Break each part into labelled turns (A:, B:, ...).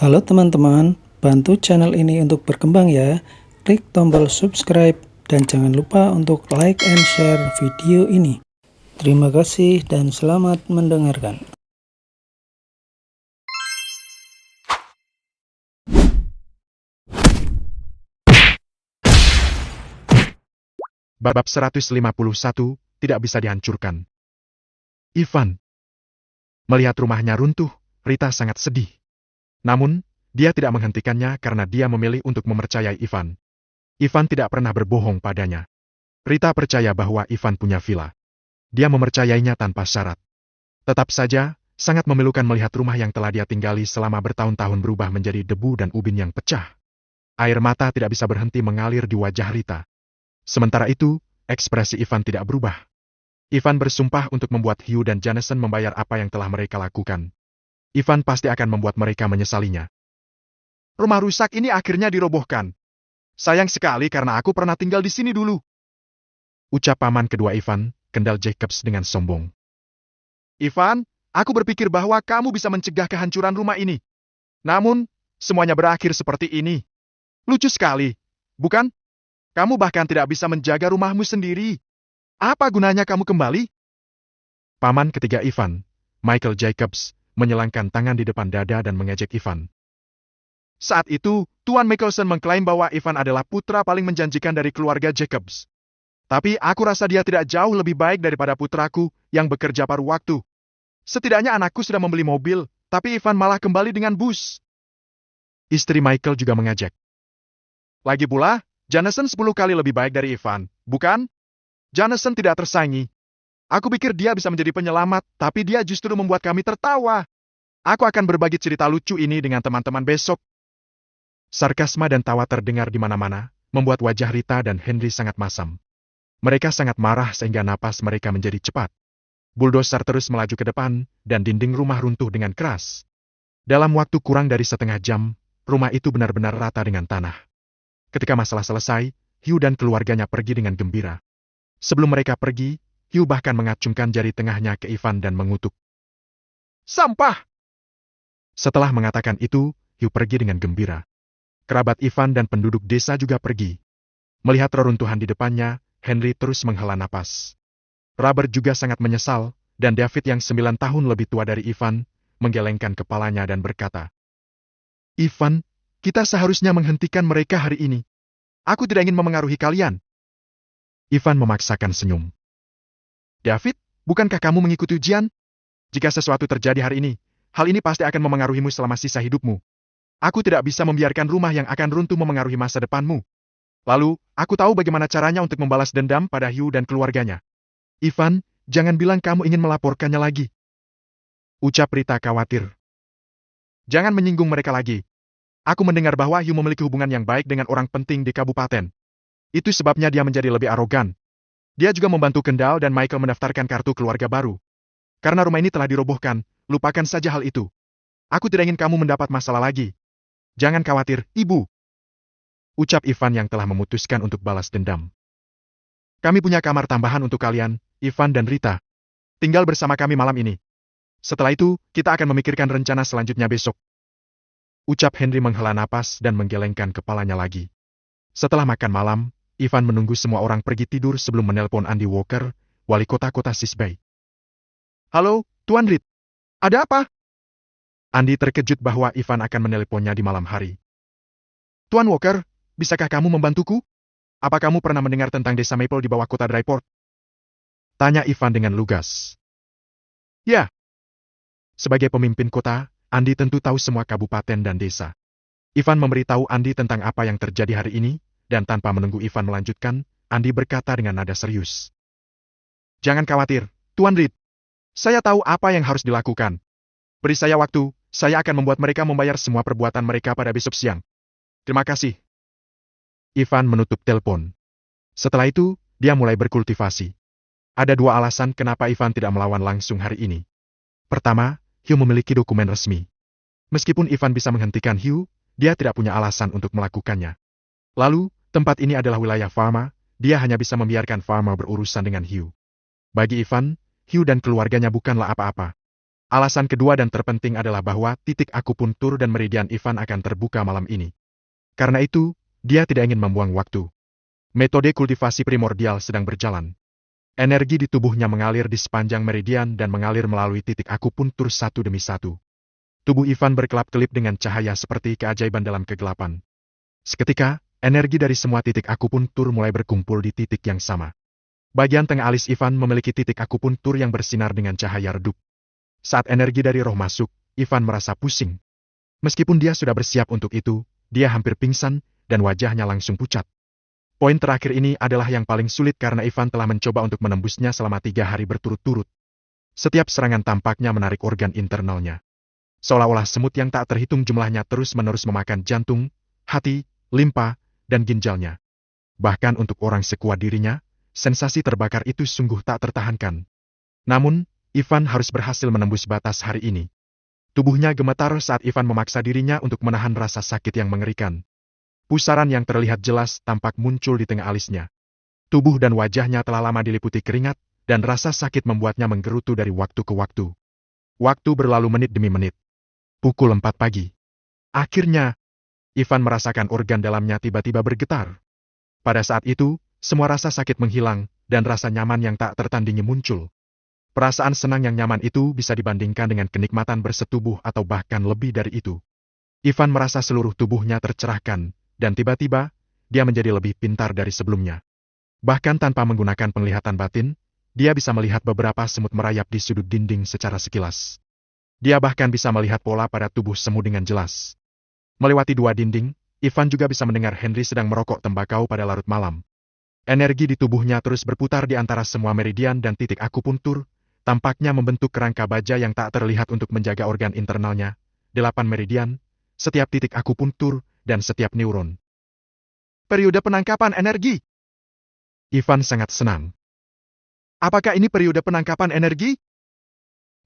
A: Halo teman-teman, bantu channel ini untuk berkembang ya. Klik tombol subscribe dan jangan lupa untuk like and share video ini. Terima kasih dan selamat mendengarkan.
B: Bab 151, tidak bisa dihancurkan. Ivan. Melihat rumahnya runtuh, Rita sangat sedih. Namun, dia tidak menghentikannya karena dia memilih untuk mempercayai Ivan. Ivan tidak pernah berbohong padanya. Rita percaya bahwa Ivan punya villa. Dia mempercayainya tanpa syarat. Tetap saja, sangat memilukan melihat rumah yang telah dia tinggali selama bertahun-tahun berubah menjadi debu dan ubin yang pecah. Air mata tidak bisa berhenti mengalir di wajah Rita. Sementara itu, ekspresi Ivan tidak berubah. Ivan bersumpah untuk membuat Hugh dan Jameson membayar apa yang telah mereka lakukan. Ivan pasti akan membuat mereka menyesalinya. Rumah rusak ini akhirnya dirobohkan. Sayang sekali karena aku pernah tinggal di sini dulu. Ucap paman kedua Ivan, Kendall Jacobs dengan sombong. Ivan, aku berpikir bahwa kamu bisa mencegah kehancuran rumah ini. Namun, semuanya berakhir seperti ini. Lucu sekali, bukan? Kamu bahkan tidak bisa menjaga rumahmu sendiri. Apa gunanya kamu kembali? Paman ketiga Ivan, Michael Jacobs, menyelangkan tangan di depan dada dan mengejek Ivan. Saat itu, Tuan Michelson mengklaim bahwa Ivan adalah putra paling menjanjikan dari keluarga Jacobs. Tapi aku rasa dia tidak jauh lebih baik daripada putraku yang bekerja paruh waktu. Setidaknya anakku sudah membeli mobil, tapi Ivan malah kembali dengan bus. Istri Michael juga mengejek. Lagi pula, Jameson 10 kali lebih baik dari Ivan, bukan? Jameson tidak tersaingi. Aku pikir dia bisa menjadi penyelamat, tapi dia justru membuat kami tertawa. Aku akan berbagi cerita lucu ini dengan teman-teman besok. Sarkasme dan tawa terdengar di mana-mana, membuat wajah Rita dan Henry sangat masam. Mereka sangat marah sehingga napas mereka menjadi cepat. Bulldozer terus melaju ke depan, dan dinding rumah runtuh dengan keras. Dalam waktu kurang dari setengah jam, rumah itu benar-benar rata dengan tanah. Ketika masalah selesai, Hugh dan keluarganya pergi dengan gembira. Sebelum mereka pergi, Hugh bahkan mengacungkan jari tengahnya ke Ivan dan mengutuk. Sampah! Setelah mengatakan itu, Hugh pergi dengan gembira. Kerabat Ivan dan penduduk desa juga pergi. Melihat reruntuhan di depannya, Henry terus menghela napas. Robert juga sangat menyesal, dan David yang 9 tahun lebih tua dari Ivan, menggelengkan kepalanya dan berkata, Ivan, kita seharusnya menghentikan mereka hari ini. Aku tidak ingin memengaruhi kalian. Ivan memaksakan senyum. David, bukankah kamu mengikuti ujian? Jika sesuatu terjadi hari ini, hal ini pasti akan memengaruhimu selama sisa hidupmu. Aku tidak bisa membiarkan rumah yang akan runtuh memengaruhi masa depanmu. Lalu, aku tahu bagaimana caranya untuk membalas dendam pada Hugh dan keluarganya. Ivan, jangan bilang kamu ingin melaporkannya lagi. Ucap Rita khawatir. Jangan menyinggung mereka lagi. Aku mendengar bahwa Hugh memiliki hubungan yang baik dengan orang penting di kabupaten. Itu sebabnya dia menjadi lebih arogan. Dia juga membantu Kendall dan Michael mendaftarkan kartu keluarga baru. Karena rumah ini telah dirobohkan, lupakan saja hal itu. Aku tidak ingin kamu mendapat masalah lagi. Jangan khawatir, Ibu. Ucap Ivan yang telah memutuskan untuk balas dendam. Kami punya kamar tambahan untuk kalian, Ivan dan Rita. Tinggal bersama kami malam ini. Setelah itu, kita akan memikirkan rencana selanjutnya besok. Ucap Henry menghela napas dan menggelengkan kepalanya lagi. Setelah makan malam, Ivan menunggu semua orang pergi tidur sebelum menelpon Andy Walker, wali kota Sisbay. Halo, Tuan Reed. Ada apa? Andy terkejut bahwa Ivan akan menelponnya di malam hari. Tuan Walker, bisakah kamu membantuku? Apa kamu pernah mendengar tentang desa Maple di bawah kota Dryport? Tanya Ivan dengan lugas. Ya. Sebagai pemimpin kota, Andy tentu tahu semua kabupaten dan desa. Ivan memberitahu Andy tentang apa yang terjadi hari ini, dan tanpa menunggu Ivan melanjutkan, Andy berkata dengan nada serius. Jangan khawatir, Tuan Reed. Saya tahu apa yang harus dilakukan. Beri saya waktu, saya akan membuat mereka membayar semua perbuatan mereka pada besok siang. Terima kasih. Ivan menutup telepon. Setelah itu, dia mulai berkultivasi. Ada dua alasan kenapa Ivan tidak melawan langsung hari ini. Pertama, Hugh memiliki dokumen resmi. Meskipun Ivan bisa menghentikan Hugh, dia tidak punya alasan untuk melakukannya. Lalu, tempat ini adalah wilayah Pharma, dia hanya bisa membiarkan Pharma berurusan dengan Hugh. Bagi Ivan, Hugh dan keluarganya bukanlah apa-apa. Alasan kedua dan terpenting adalah bahwa titik akupuntur dan meridian Ivan akan terbuka malam ini. Karena itu, dia tidak ingin membuang waktu. Metode kultivasi primordial sedang berjalan. Energi di tubuhnya mengalir di sepanjang meridian dan mengalir melalui titik akupuntur satu demi satu. Tubuh Ivan berkelap-kelip dengan cahaya seperti keajaiban dalam kegelapan. Seketika, energi dari semua titik akupuntur mulai berkumpul di titik yang sama. Bagian tengah alis Ivan memiliki titik akupuntur yang bersinar dengan cahaya redup. Saat energi dari roh masuk, Ivan merasa pusing. Meskipun dia sudah bersiap untuk itu, dia hampir pingsan dan wajahnya langsung pucat. Poin terakhir ini adalah yang paling sulit karena Ivan telah mencoba untuk menembusnya selama 3 hari berturut-turut. Setiap serangan tampaknya menarik organ internalnya. Seolah-olah semut yang tak terhitung jumlahnya terus-menerus memakan jantung, hati, limpa, dan ginjalnya. Bahkan untuk orang sekuat dirinya, sensasi terbakar itu sungguh tak tertahankan. Namun, Ivan harus berhasil menembus batas hari ini. Tubuhnya gemetar saat Ivan memaksa dirinya untuk menahan rasa sakit yang mengerikan. Pusaran yang terlihat jelas tampak muncul di tengah alisnya. Tubuh dan wajahnya telah lama diliputi keringat, dan rasa sakit membuatnya menggerutu dari waktu ke waktu. Waktu berlalu menit demi menit. Pukul 4 pagi. Akhirnya, Ivan merasakan organ dalamnya tiba-tiba bergetar. Pada saat itu, semua rasa sakit menghilang, dan rasa nyaman yang tak tertandingi muncul. Perasaan senang yang nyaman itu bisa dibandingkan dengan kenikmatan bersetubuh atau bahkan lebih dari itu. Ivan merasa seluruh tubuhnya tercerahkan, dan tiba-tiba, dia menjadi lebih pintar dari sebelumnya. Bahkan tanpa menggunakan penglihatan batin, dia bisa melihat beberapa semut merayap di sudut dinding secara sekilas. Dia bahkan bisa melihat pola pada tubuh semut dengan jelas. Melewati 2 dinding, Ivan juga bisa mendengar Henry sedang merokok tembakau pada larut malam. Energi di tubuhnya terus berputar di antara semua meridian dan titik akupuntur, tampaknya membentuk kerangka baja yang tak terlihat untuk menjaga organ internalnya, 8 meridian, setiap titik akupuntur, dan setiap neuron. Periode penangkapan energi. Ivan sangat senang. Apakah ini periode penangkapan energi?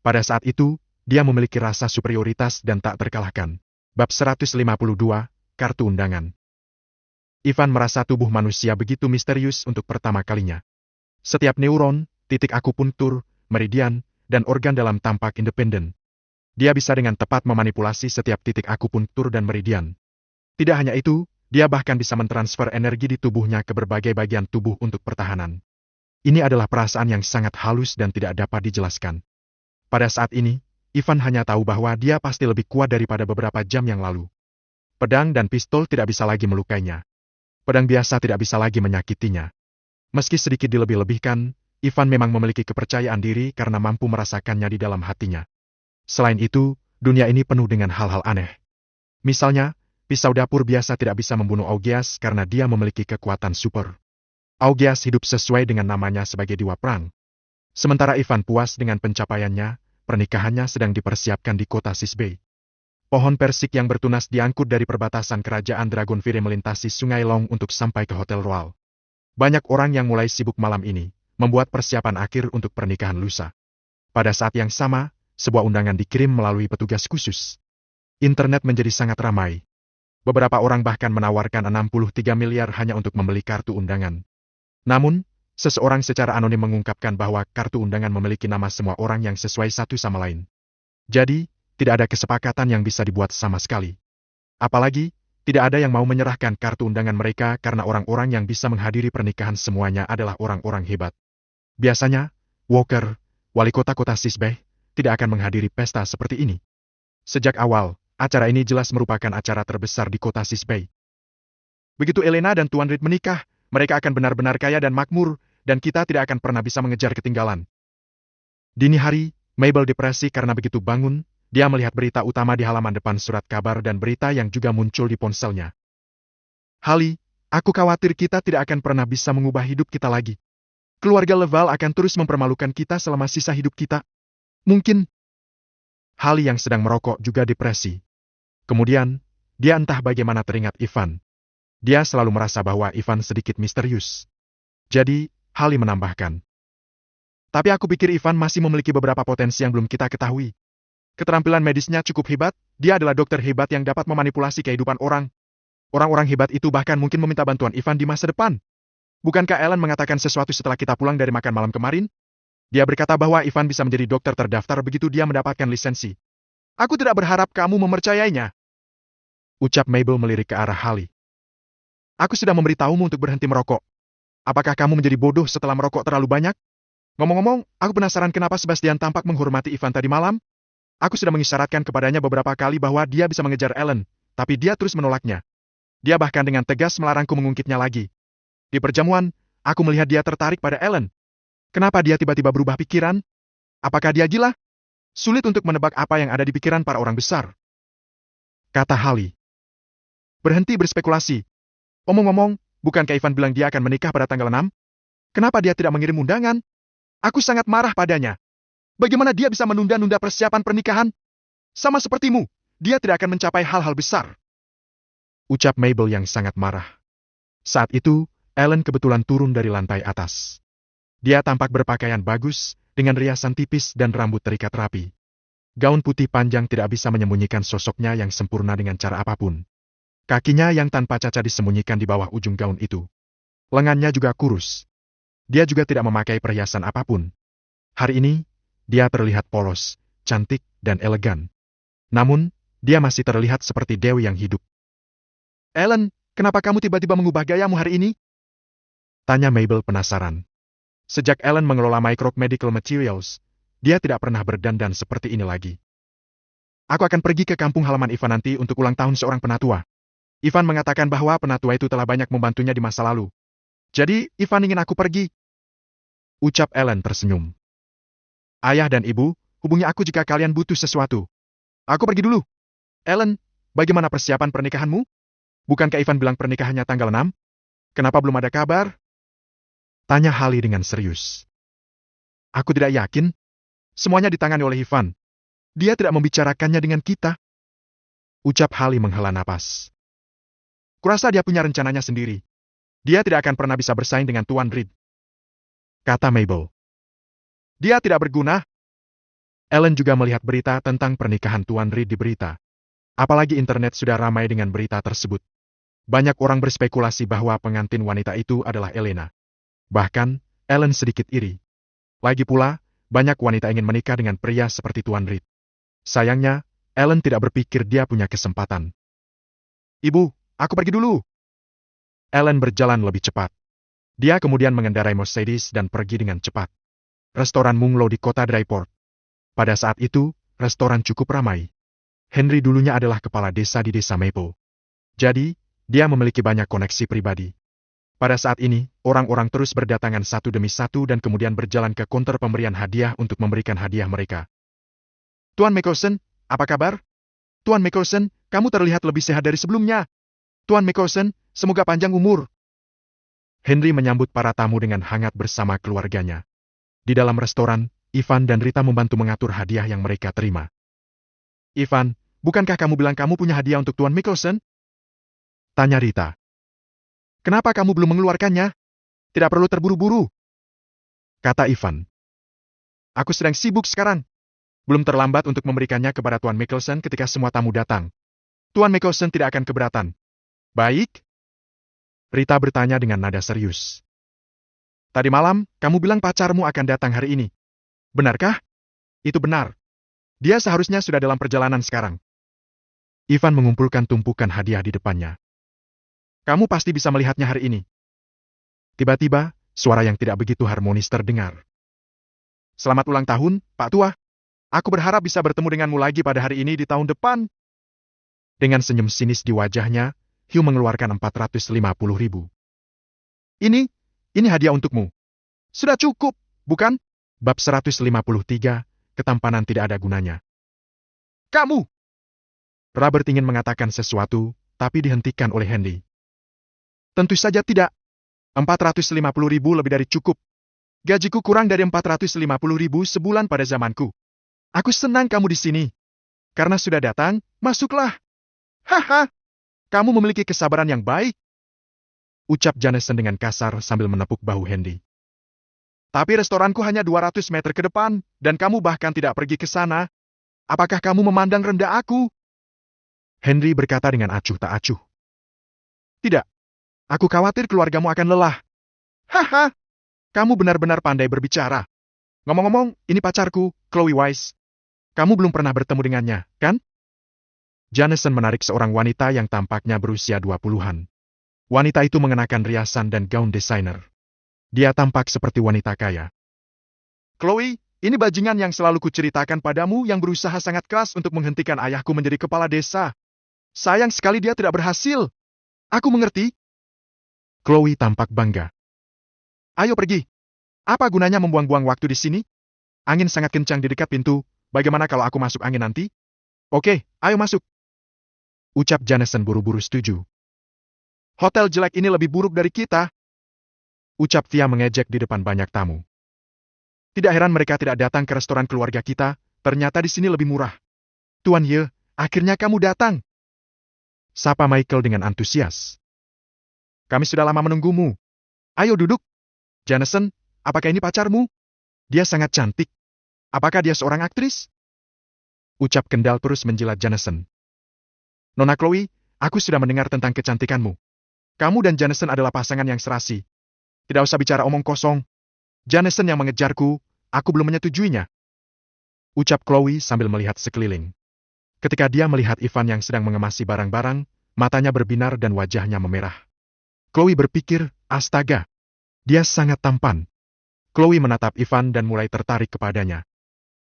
B: Pada saat itu, dia memiliki rasa superioritas dan tak terkalahkan. Bab 152, Kartu Undangan. Ivan merasa tubuh manusia begitu misterius untuk pertama kalinya. Setiap neuron, titik akupuntur, meridian, dan organ dalam tampak independen. Dia bisa dengan tepat memanipulasi setiap titik akupuntur dan meridian. Tidak hanya itu, dia bahkan bisa mentransfer energi di tubuhnya ke berbagai bagian tubuh untuk pertahanan. Ini adalah perasaan yang sangat halus dan tidak dapat dijelaskan. Pada saat ini, Ivan hanya tahu bahwa dia pasti lebih kuat daripada beberapa jam yang lalu. Pedang dan pistol tidak bisa lagi melukainya. Pedang biasa tidak bisa lagi menyakitinya. Meski sedikit dilebih-lebihkan, Ivan memang memiliki kepercayaan diri karena mampu merasakannya di dalam hatinya. Selain itu, dunia ini penuh dengan hal-hal aneh. Misalnya, pisau dapur biasa tidak bisa membunuh Augeas karena dia memiliki kekuatan super. Augeas hidup sesuai dengan namanya sebagai dewa perang. Sementara Ivan puas dengan pencapaiannya, pernikahannya sedang dipersiapkan di kota Sisbei. Pohon persik yang bertunas diangkut dari perbatasan kerajaan Dragonfire melintasi Sungai Long untuk sampai ke Hotel Royal. Banyak orang yang mulai sibuk malam ini, membuat persiapan akhir untuk pernikahan lusa. Pada saat yang sama, sebuah undangan dikirim melalui petugas khusus. Internet menjadi sangat ramai. Beberapa orang bahkan menawarkan 63 miliar hanya untuk membeli kartu undangan. Namun, seseorang secara anonim mengungkapkan bahwa kartu undangan memiliki nama semua orang yang sesuai satu sama lain. Jadi, tidak ada kesepakatan yang bisa dibuat sama sekali. Apalagi, tidak ada yang mau menyerahkan kartu undangan mereka karena orang-orang yang bisa menghadiri pernikahan semuanya adalah orang-orang hebat. Biasanya, Walker, wali kota Sisbei, tidak akan menghadiri pesta seperti ini. Sejak awal, acara ini jelas merupakan acara terbesar di kota Sisbei. Begitu Elena dan Tuan Reed menikah, mereka akan benar-benar kaya dan makmur, dan kita tidak akan pernah bisa mengejar ketinggalan. Dini hari, Mabel depresi karena begitu bangun, dia melihat berita utama di halaman depan surat kabar dan berita yang juga muncul di ponselnya. Hallie, aku khawatir kita tidak akan pernah bisa mengubah hidup kita lagi. Keluarga Leval akan terus mempermalukan kita selama sisa hidup kita. Mungkin. Hallie yang sedang merokok juga depresi. Kemudian, dia entah bagaimana teringat Ivan. Dia selalu merasa bahwa Ivan sedikit misterius. Jadi, Hallie menambahkan. Tapi aku pikir Ivan masih memiliki beberapa potensi yang belum kita ketahui. Keterampilan medisnya cukup hebat, dia adalah dokter hebat yang dapat memanipulasi kehidupan orang. Orang-orang hebat itu bahkan mungkin meminta bantuan Ivan di masa depan. Bukankah Ellen mengatakan sesuatu setelah kita pulang dari makan malam kemarin? Dia berkata bahwa Ivan bisa menjadi dokter terdaftar begitu dia mendapatkan lisensi. Aku tidak berharap kamu mempercayainya. Ucap Mabel melirik ke arah Hallie. Aku sudah memberitahumu untuk berhenti merokok. Apakah kamu menjadi bodoh setelah merokok terlalu banyak? Ngomong-ngomong, aku penasaran kenapa Sebastian tampak menghormati Ivan tadi malam. Aku sudah mengisyaratkan kepadanya beberapa kali bahwa dia bisa mengejar Ellen, tapi dia terus menolaknya. Dia bahkan dengan tegas melarangku mengungkitnya lagi. Di perjamuan, aku melihat dia tertarik pada Ellen. Kenapa dia tiba-tiba berubah pikiran? Apakah dia gila? Sulit untuk menebak apa yang ada di pikiran para orang besar. Kata Hallie. Berhenti berspekulasi. Omong-omong, bukankah Ivan bilang dia akan menikah pada tanggal 6? Kenapa dia tidak mengirim undangan? Aku sangat marah padanya. Bagaimana dia bisa menunda-nunda persiapan pernikahan? Sama sepertimu, dia tidak akan mencapai hal-hal besar. Ucap Mabel yang sangat marah. Saat itu, Ellen kebetulan turun dari lantai atas. Dia tampak berpakaian bagus, dengan riasan tipis dan rambut terikat rapi. Gaun putih panjang tidak bisa menyembunyikan sosoknya yang sempurna dengan cara apapun. Kakinya yang tanpa cacat disembunyikan di bawah ujung gaun itu. Lengannya juga kurus. Dia juga tidak memakai perhiasan apapun. Hari ini, dia terlihat polos, cantik, dan elegan. Namun, dia masih terlihat seperti dewi yang hidup. Ellen, kenapa kamu tiba-tiba mengubah gayamu hari ini? Tanya Mabel penasaran. Sejak Ellen mengelola Microbe Medical Materials, dia tidak pernah berdandan seperti ini lagi. Aku akan pergi ke kampung halaman Ivan nanti untuk ulang tahun seorang penatua. Ivan mengatakan bahwa penatua itu telah banyak membantunya di masa lalu. Jadi, Ivan ingin aku pergi. Ucap Ellen tersenyum. Ayah dan ibu, hubungi aku jika kalian butuh sesuatu. Aku pergi dulu. Ellen, bagaimana persiapan pernikahanmu? Bukankah Ivan bilang pernikahannya tanggal 6? Kenapa belum ada kabar? Tanya Hallie dengan serius. Aku tidak yakin. Semuanya ditangani oleh Ivan. Dia tidak membicarakannya dengan kita. Ucap Hallie menghela napas. Kurasa dia punya rencananya sendiri. Dia tidak akan pernah bisa bersaing dengan Tuan Reed. Kata Mabel. Dia tidak berguna. Ellen juga melihat berita tentang pernikahan Tuan Reed di berita. Apalagi internet sudah ramai dengan berita tersebut. Banyak orang berspekulasi bahwa pengantin wanita itu adalah Elena. Bahkan, Ellen sedikit iri. Lagi pula, banyak wanita ingin menikah dengan pria seperti Tuan Reed. Sayangnya, Ellen tidak berpikir dia punya kesempatan. Ibu, aku pergi dulu. Ellen berjalan lebih cepat. Dia kemudian mengendarai Mercedes dan pergi dengan cepat. Restoran Munglo di kota Dryport. Pada saat itu, restoran cukup ramai. Henry dulunya adalah kepala desa di desa Maple. Jadi, dia memiliki banyak koneksi pribadi. Pada saat ini, orang-orang terus berdatangan satu demi satu dan kemudian berjalan ke konter pemberian hadiah untuk memberikan hadiah mereka. Tuan Mickelson, apa kabar? Tuan Mickelson, kamu terlihat lebih sehat dari sebelumnya. Tuan Mickelson, semoga panjang umur. Henry menyambut para tamu dengan hangat bersama keluarganya. Di dalam restoran, Ivan dan Rita membantu mengatur hadiah yang mereka terima. Ivan, bukankah kamu bilang kamu punya hadiah untuk Tuan Mickelson? Tanya Rita. Kenapa kamu belum mengeluarkannya? Tidak perlu terburu-buru. Kata Ivan. Aku sedang sibuk sekarang. Belum terlambat untuk memberikannya kepada Tuan Mickelson ketika semua tamu datang. Tuan Mickelson tidak akan keberatan. Baik? Rita bertanya dengan nada serius. Tadi malam, kamu bilang pacarmu akan datang hari ini. Benarkah? Itu benar. Dia seharusnya sudah dalam perjalanan sekarang. Ivan mengumpulkan tumpukan hadiah di depannya. Kamu pasti bisa melihatnya hari ini. Tiba-tiba, suara yang tidak begitu harmonis terdengar. Selamat ulang tahun, Pak Tua. Aku berharap bisa bertemu denganmu lagi pada hari ini di tahun depan. Dengan senyum sinis di wajahnya, Hugh mengeluarkan 450.000. Ini hadiah untukmu. Sudah cukup, bukan? Bab 153, ketampanan tidak ada gunanya. Kamu! Robert ingin mengatakan sesuatu, tapi dihentikan oleh Henry. Tentu saja tidak. 450.000 lebih dari cukup. Gajiku kurang dari 450.000 sebulan pada zamanku. Aku senang kamu di sini. Karena sudah datang, masuklah. Haha, kamu memiliki kesabaran yang baik. Ucap Jameson dengan kasar sambil menepuk bahu Henry. Tapi restoranku hanya 200 meter ke depan, dan kamu bahkan tidak pergi ke sana. Apakah kamu memandang rendah aku? Henry berkata dengan acuh tak acuh. Tidak. Aku khawatir keluargamu akan lelah. Haha, kamu benar-benar pandai berbicara. Ngomong-ngomong, ini pacarku, Chloe Wise. Kamu belum pernah bertemu dengannya, kan? Jameson menarik seorang wanita yang tampaknya berusia 20-an. Wanita itu mengenakan riasan dan gaun desainer. Dia tampak seperti wanita kaya. Chloe, ini bajingan yang selalu kuceritakan padamu yang berusaha sangat keras untuk menghentikan ayahku menjadi kepala desa. Sayang sekali dia tidak berhasil. Aku mengerti. Chloe tampak bangga. Ayo pergi. Apa gunanya membuang-buang waktu di sini? Angin sangat kencang di dekat pintu. Bagaimana kalau aku masuk angin nanti? Oke, ayo masuk. Ucap Jameson buru-buru setuju. Hotel jelek ini lebih buruk dari kita. Ucap Tia mengejek di depan banyak tamu. Tidak heran mereka tidak datang ke restoran keluarga kita, ternyata di sini lebih murah. Tuan Ye, akhirnya kamu datang. Sapa Michael dengan antusias. Kami sudah lama menunggumu. Ayo duduk. Jameson, apakah ini pacarmu? Dia sangat cantik. Apakah dia seorang aktris? Ucap Kendall terus menjilat Jameson. Nona Chloe, aku sudah mendengar tentang kecantikanmu. Kamu dan Jameson adalah pasangan yang serasi. Tidak usah bicara omong kosong. Jameson yang mengejarku, aku belum menyetujuinya. Ucap Chloe sambil melihat sekeliling. Ketika dia melihat Ivan yang sedang mengemasi barang-barang, matanya berbinar dan wajahnya memerah. Chloe berpikir, astaga, dia sangat tampan. Chloe menatap Ivan dan mulai tertarik kepadanya.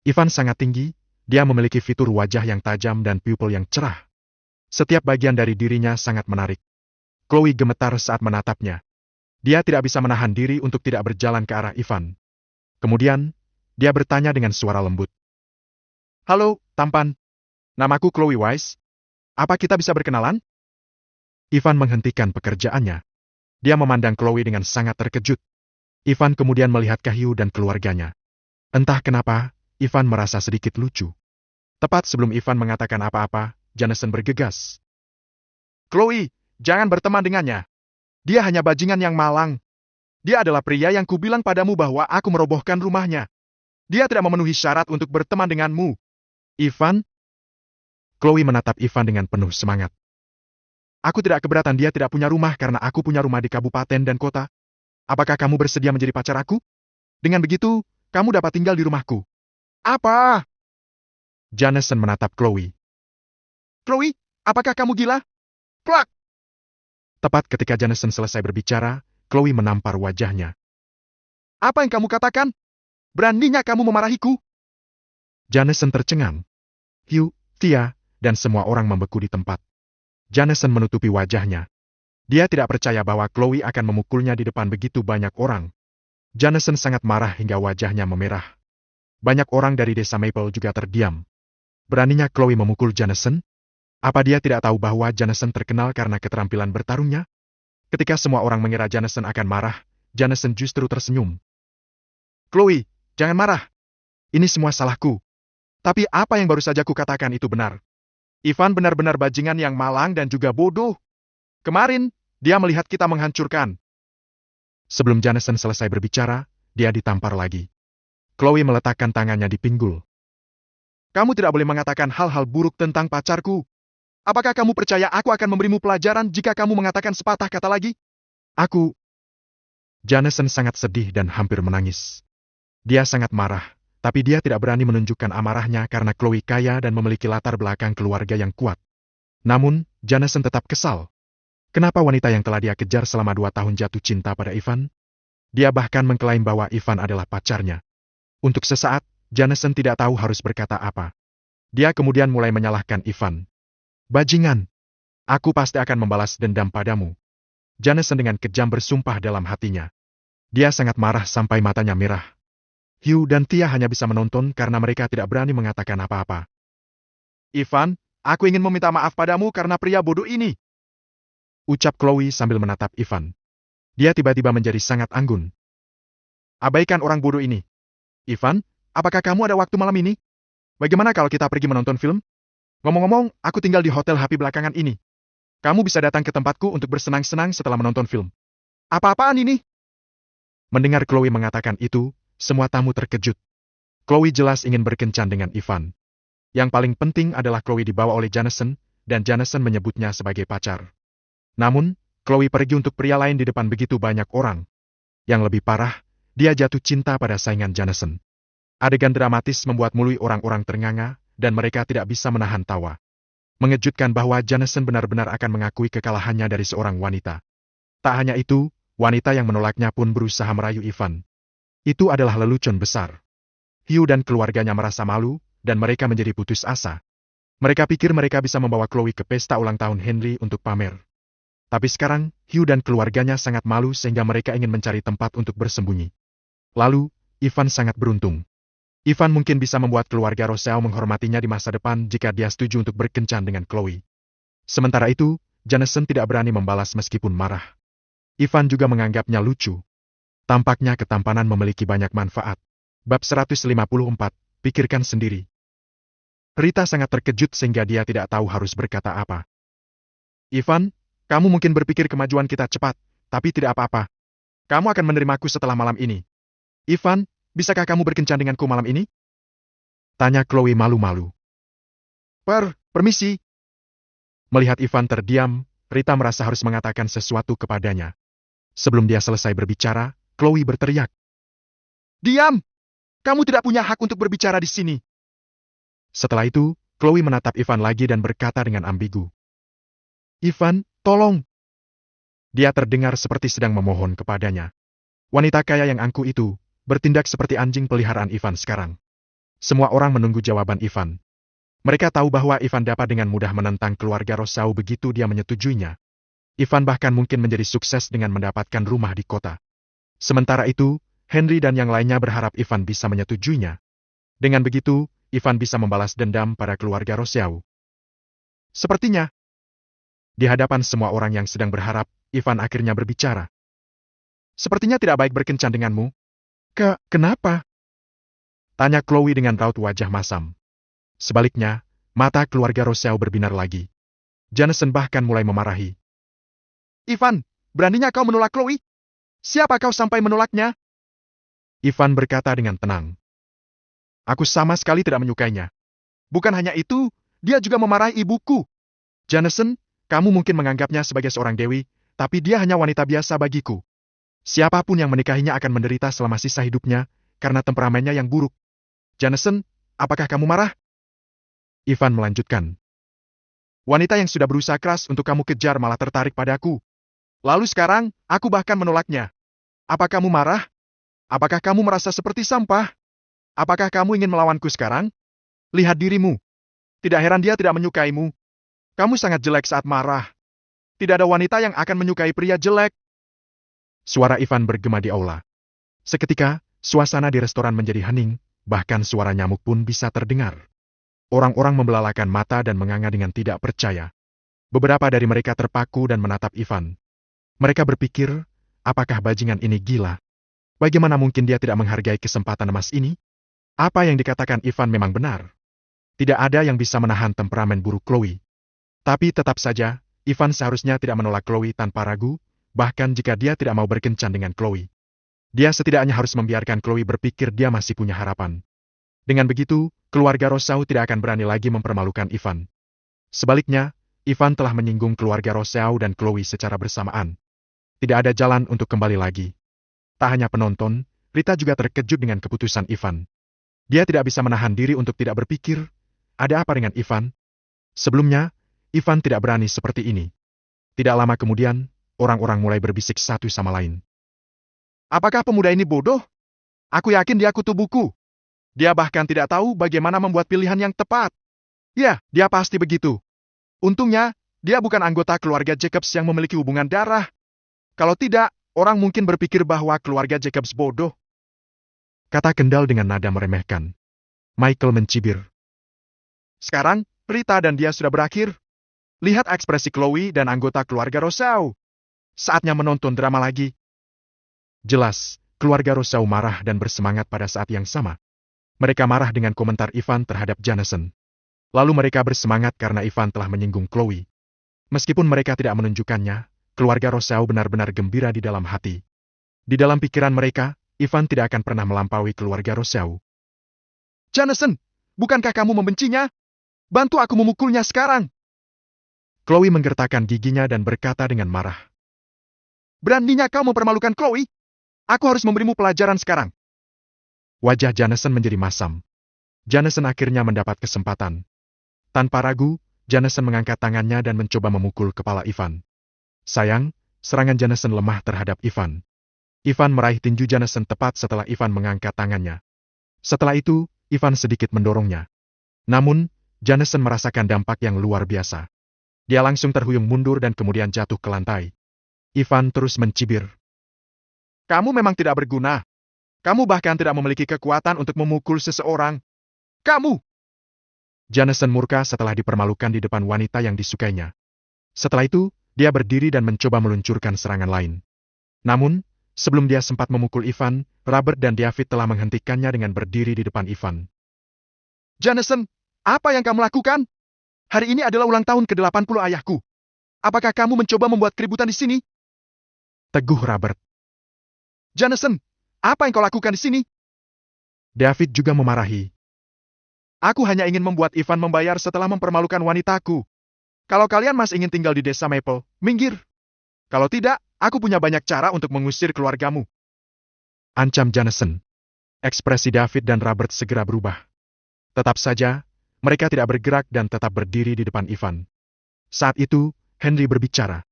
B: Ivan sangat tinggi, dia memiliki fitur wajah yang tajam dan pupil yang cerah. Setiap bagian dari dirinya sangat menarik. Chloe gemetar saat menatapnya. Dia tidak bisa menahan diri untuk tidak berjalan ke arah Ivan. Kemudian, dia bertanya dengan suara lembut. Halo, tampan. Namaku Chloe Wise. Apa kita bisa berkenalan? Ivan menghentikan pekerjaannya. Dia memandang Chloe dengan sangat terkejut. Ivan kemudian melihat Caillou dan keluarganya. Entah kenapa, Ivan merasa sedikit lucu. Tepat sebelum Ivan mengatakan apa-apa, Jameson bergegas. Chloe, jangan berteman dengannya. Dia hanya bajingan yang malang. Dia adalah pria yang kubilang padamu bahwa aku merobohkan rumahnya. Dia tidak memenuhi syarat untuk berteman denganmu. Ivan? Chloe menatap Ivan dengan penuh semangat. Aku tidak keberatan dia tidak punya rumah karena aku punya rumah di kabupaten dan kota. Apakah kamu bersedia menjadi pacar aku? Dengan begitu, kamu dapat tinggal di rumahku. Apa? Jameson menatap Chloe. Chloe, apakah kamu gila? Plak! Tepat ketika Jameson selesai berbicara, Chloe menampar wajahnya. Apa yang kamu katakan? Beraninya kamu memarahiku? Jameson tercengang. Hugh, Tia, dan semua orang membeku di tempat. Jameson menutupi wajahnya. Dia tidak percaya bahwa Chloe akan memukulnya di depan begitu banyak orang. Jameson sangat marah hingga wajahnya memerah. Banyak orang dari desa Maple juga terdiam. Beraninya Chloe memukul Jameson? Apa dia tidak tahu bahwa Jameson terkenal karena keterampilan bertarungnya? Ketika semua orang mengira Jameson akan marah, Jameson justru tersenyum. Chloe, jangan marah. Ini semua salahku. Tapi apa yang baru saja kukatakan itu benar. Ivan benar-benar bajingan yang malang dan juga bodoh. Kemarin, dia melihat kita menghancurkan. Sebelum Jameson selesai berbicara, dia ditampar lagi. Chloe meletakkan tangannya di pinggul. Kamu tidak boleh mengatakan hal-hal buruk tentang pacarku. Apakah kamu percaya aku akan memberimu pelajaran jika kamu mengatakan sepatah kata lagi? Aku... Jameson sangat sedih dan hampir menangis. Dia sangat marah, tapi dia tidak berani menunjukkan amarahnya karena Chloe kaya dan memiliki latar belakang keluarga yang kuat. Namun, Jameson tetap kesal. Kenapa wanita yang telah dia kejar selama 2 tahun jatuh cinta pada Ivan? Dia bahkan mengklaim bahwa Ivan adalah pacarnya. Untuk sesaat, Jameson tidak tahu harus berkata apa. Dia kemudian mulai menyalahkan Ivan. Bajingan! Aku pasti akan membalas dendam padamu. Jameson dengan kejam bersumpah dalam hatinya. Dia sangat marah sampai matanya merah. Hugh dan Tia hanya bisa menonton karena mereka tidak berani mengatakan apa-apa. Ivan, aku ingin meminta maaf padamu karena pria bodoh ini. Ucap Chloe sambil menatap Ivan. Dia tiba-tiba menjadi sangat anggun. Abaikan orang bodoh ini. Ivan, apakah kamu ada waktu malam ini? Bagaimana kalau kita pergi menonton film? Ngomong-ngomong, aku tinggal di hotel Happy belakangan ini. Kamu bisa datang ke tempatku untuk bersenang-senang setelah menonton film. Apa-apaan ini? Mendengar Chloe mengatakan itu, semua tamu terkejut. Chloe jelas ingin berkencan dengan Ivan. Yang paling penting adalah Chloe dibawa oleh Jameson, dan Jameson menyebutnya sebagai pacar. Namun, Chloe pergi untuk pria lain di depan begitu banyak orang. Yang lebih parah, dia jatuh cinta pada saingan Jameson. Adegan dramatis membuat mulut orang-orang ternganga, dan mereka tidak bisa menahan tawa. Mengejutkan bahwa Jameson benar-benar akan mengakui kekalahannya dari seorang wanita. Tak hanya itu, wanita yang menolaknya pun berusaha merayu Ivan. Itu adalah lelucon besar. Hugh dan keluarganya merasa malu, dan mereka menjadi putus asa. Mereka pikir mereka bisa membawa Chloe ke pesta ulang tahun Henry untuk pamer. Tapi sekarang, Hugh dan keluarganya sangat malu sehingga mereka ingin mencari tempat untuk bersembunyi. Lalu, Ivan sangat beruntung. Ivan mungkin bisa membuat keluarga Rousseau menghormatinya di masa depan jika dia setuju untuk berkencan dengan Chloe. Sementara itu, Jameson tidak berani membalas meskipun marah. Ivan juga menganggapnya lucu. Tampaknya ketampanan memiliki banyak manfaat. Bab 154, pikirkan sendiri. Rita sangat terkejut sehingga dia tidak tahu harus berkata apa. Ivan, kamu mungkin berpikir kemajuan kita cepat, tapi tidak apa-apa. Kamu akan menerimaku setelah malam ini. Ivan, bisakah kamu berkencan denganku malam ini? Tanya Chloe malu-malu. Permisi. Melihat Ivan terdiam, Rita merasa harus mengatakan sesuatu kepadanya. Sebelum dia selesai berbicara, Chloe berteriak. Diam! Kamu tidak punya hak untuk berbicara di sini. Setelah itu, Chloe menatap Ivan lagi dan berkata dengan ambigu. Ivan, tolong. Dia terdengar seperti sedang memohon kepadanya. Wanita kaya yang angkuh itu, bertindak seperti anjing peliharaan Ivan sekarang. Semua orang menunggu jawaban Ivan. Mereka tahu bahwa Ivan dapat dengan mudah menentang keluarga Rousseau begitu dia menyetujuinya. Ivan bahkan mungkin menjadi sukses dengan mendapatkan rumah di kota. Sementara itu, Henry dan yang lainnya berharap Ivan bisa menyetujuinya. Dengan begitu, Ivan bisa membalas dendam pada keluarga Rousseau. Sepertinya, di hadapan semua orang yang sedang berharap, Ivan akhirnya berbicara. Sepertinya tidak baik berkencan denganmu. Kenapa? Tanya Chloe dengan raut wajah masam. Sebaliknya, mata keluarga Rousseau berbinar lagi. Jameson bahkan mulai memarahi. Ivan, beraninya kau menolak Chloe? Siapa kau sampai menolaknya? Ivan berkata dengan tenang. Aku sama sekali tidak menyukainya. Bukan hanya itu, dia juga memarahi ibuku. Jameson, kamu mungkin menganggapnya sebagai seorang dewi, tapi dia hanya wanita biasa bagiku. Siapapun yang menikahinya akan menderita selama sisa hidupnya, karena temperamennya yang buruk. Jameson, apakah kamu marah? Ivan melanjutkan. Wanita yang sudah berusaha keras untuk kamu kejar malah tertarik padaku. Lalu sekarang, aku bahkan menolaknya. Apa kamu marah? Apakah kamu merasa seperti sampah? Apakah kamu ingin melawanku sekarang? Lihat dirimu. Tidak heran dia tidak menyukaimu. Kamu sangat jelek saat marah. Tidak ada wanita yang akan menyukai pria jelek. Suara Ivan bergema di aula. Seketika, suasana di restoran menjadi hening, bahkan suara nyamuk pun bisa terdengar. Orang-orang membelalakan mata dan menganga dengan tidak percaya. Beberapa dari mereka terpaku dan menatap Ivan. Mereka berpikir, apakah bajingan ini gila? Bagaimana mungkin dia tidak menghargai kesempatan emas ini? Apa yang dikatakan Ivan memang benar. Tidak ada yang bisa menahan temperamen buruk Chloe. Tapi tetap saja, Ivan seharusnya tidak menolak Chloe tanpa ragu, bahkan jika dia tidak mau berkencan dengan Chloe. Dia setidaknya harus membiarkan Chloe berpikir dia masih punya harapan. Dengan begitu, keluarga Rousseau tidak akan berani lagi mempermalukan Ivan. Sebaliknya, Ivan telah menyinggung keluarga Rousseau dan Chloe secara bersamaan. Tidak ada jalan untuk kembali lagi. Tak hanya penonton, Rita juga terkejut dengan keputusan Ivan. Dia tidak bisa menahan diri untuk tidak berpikir, ada apa dengan Ivan? Sebelumnya, Ivan tidak berani seperti ini. Tidak lama kemudian, orang-orang mulai berbisik satu sama lain. Apakah pemuda ini bodoh? Aku yakin dia kutu buku. Dia bahkan tidak tahu bagaimana membuat pilihan yang tepat. Ya, dia pasti begitu. Untungnya, dia bukan anggota keluarga Jacobs yang memiliki hubungan darah. Kalau tidak, orang mungkin berpikir bahwa keluarga Jacobs bodoh. Kata Kendall dengan nada meremehkan. Michael mencibir. Sekarang, Rita dan dia sudah berakhir. Lihat ekspresi Chloe dan anggota keluarga Rousseau. Saatnya menonton drama lagi. Jelas, keluarga Rousseau marah dan bersemangat pada saat yang sama. Mereka marah dengan komentar Ivan terhadap Jameson. Lalu mereka bersemangat karena Ivan telah menyinggung Chloe. Meskipun mereka tidak menunjukkannya, keluarga Rousseau benar-benar gembira di dalam hati. Di dalam pikiran mereka, Ivan tidak akan pernah melampaui keluarga Rousseau. Jameson, bukankah kamu membencinya? Bantu aku memukulnya sekarang. Chloe menggertakkan giginya dan berkata dengan marah. Beraninya kau mempermalukan Chloe? Aku harus memberimu pelajaran sekarang. Wajah Jameson menjadi masam. Jameson akhirnya mendapat kesempatan. Tanpa ragu, Jameson mengangkat tangannya dan mencoba memukul kepala Ivan. Sayang, serangan Jameson lemah terhadap Ivan. Ivan meraih tinju Jameson tepat setelah Ivan mengangkat tangannya. Setelah itu, Ivan sedikit mendorongnya. Namun, Jameson merasakan dampak yang luar biasa. Dia langsung terhuyung mundur dan kemudian jatuh ke lantai. Ivan terus mencibir. Kamu memang tidak berguna. Kamu bahkan tidak memiliki kekuatan untuk memukul seseorang. Kamu! Jameson murka setelah dipermalukan di depan wanita yang disukainya. Setelah itu, dia berdiri dan mencoba meluncurkan serangan lain. Namun, sebelum dia sempat memukul Ivan, Robert dan David telah menghentikannya dengan berdiri di depan Ivan. Jameson, apa yang kamu lakukan? Hari ini adalah ulang tahun ke-80 ayahku. Apakah kamu mencoba membuat keributan di sini? Teguh Robert. Jameson, apa yang kau lakukan di sini? David juga memarahi. Aku hanya ingin membuat Ivan membayar setelah mempermalukan wanitaku. Kalau kalian masih ingin tinggal di desa Maple, minggir. Kalau tidak, aku punya banyak cara untuk mengusir keluargamu. Ancam Jameson. Ekspresi David dan Robert segera berubah. Tetap saja, mereka tidak bergerak dan tetap berdiri di depan Ivan. Saat itu, Henry berbicara.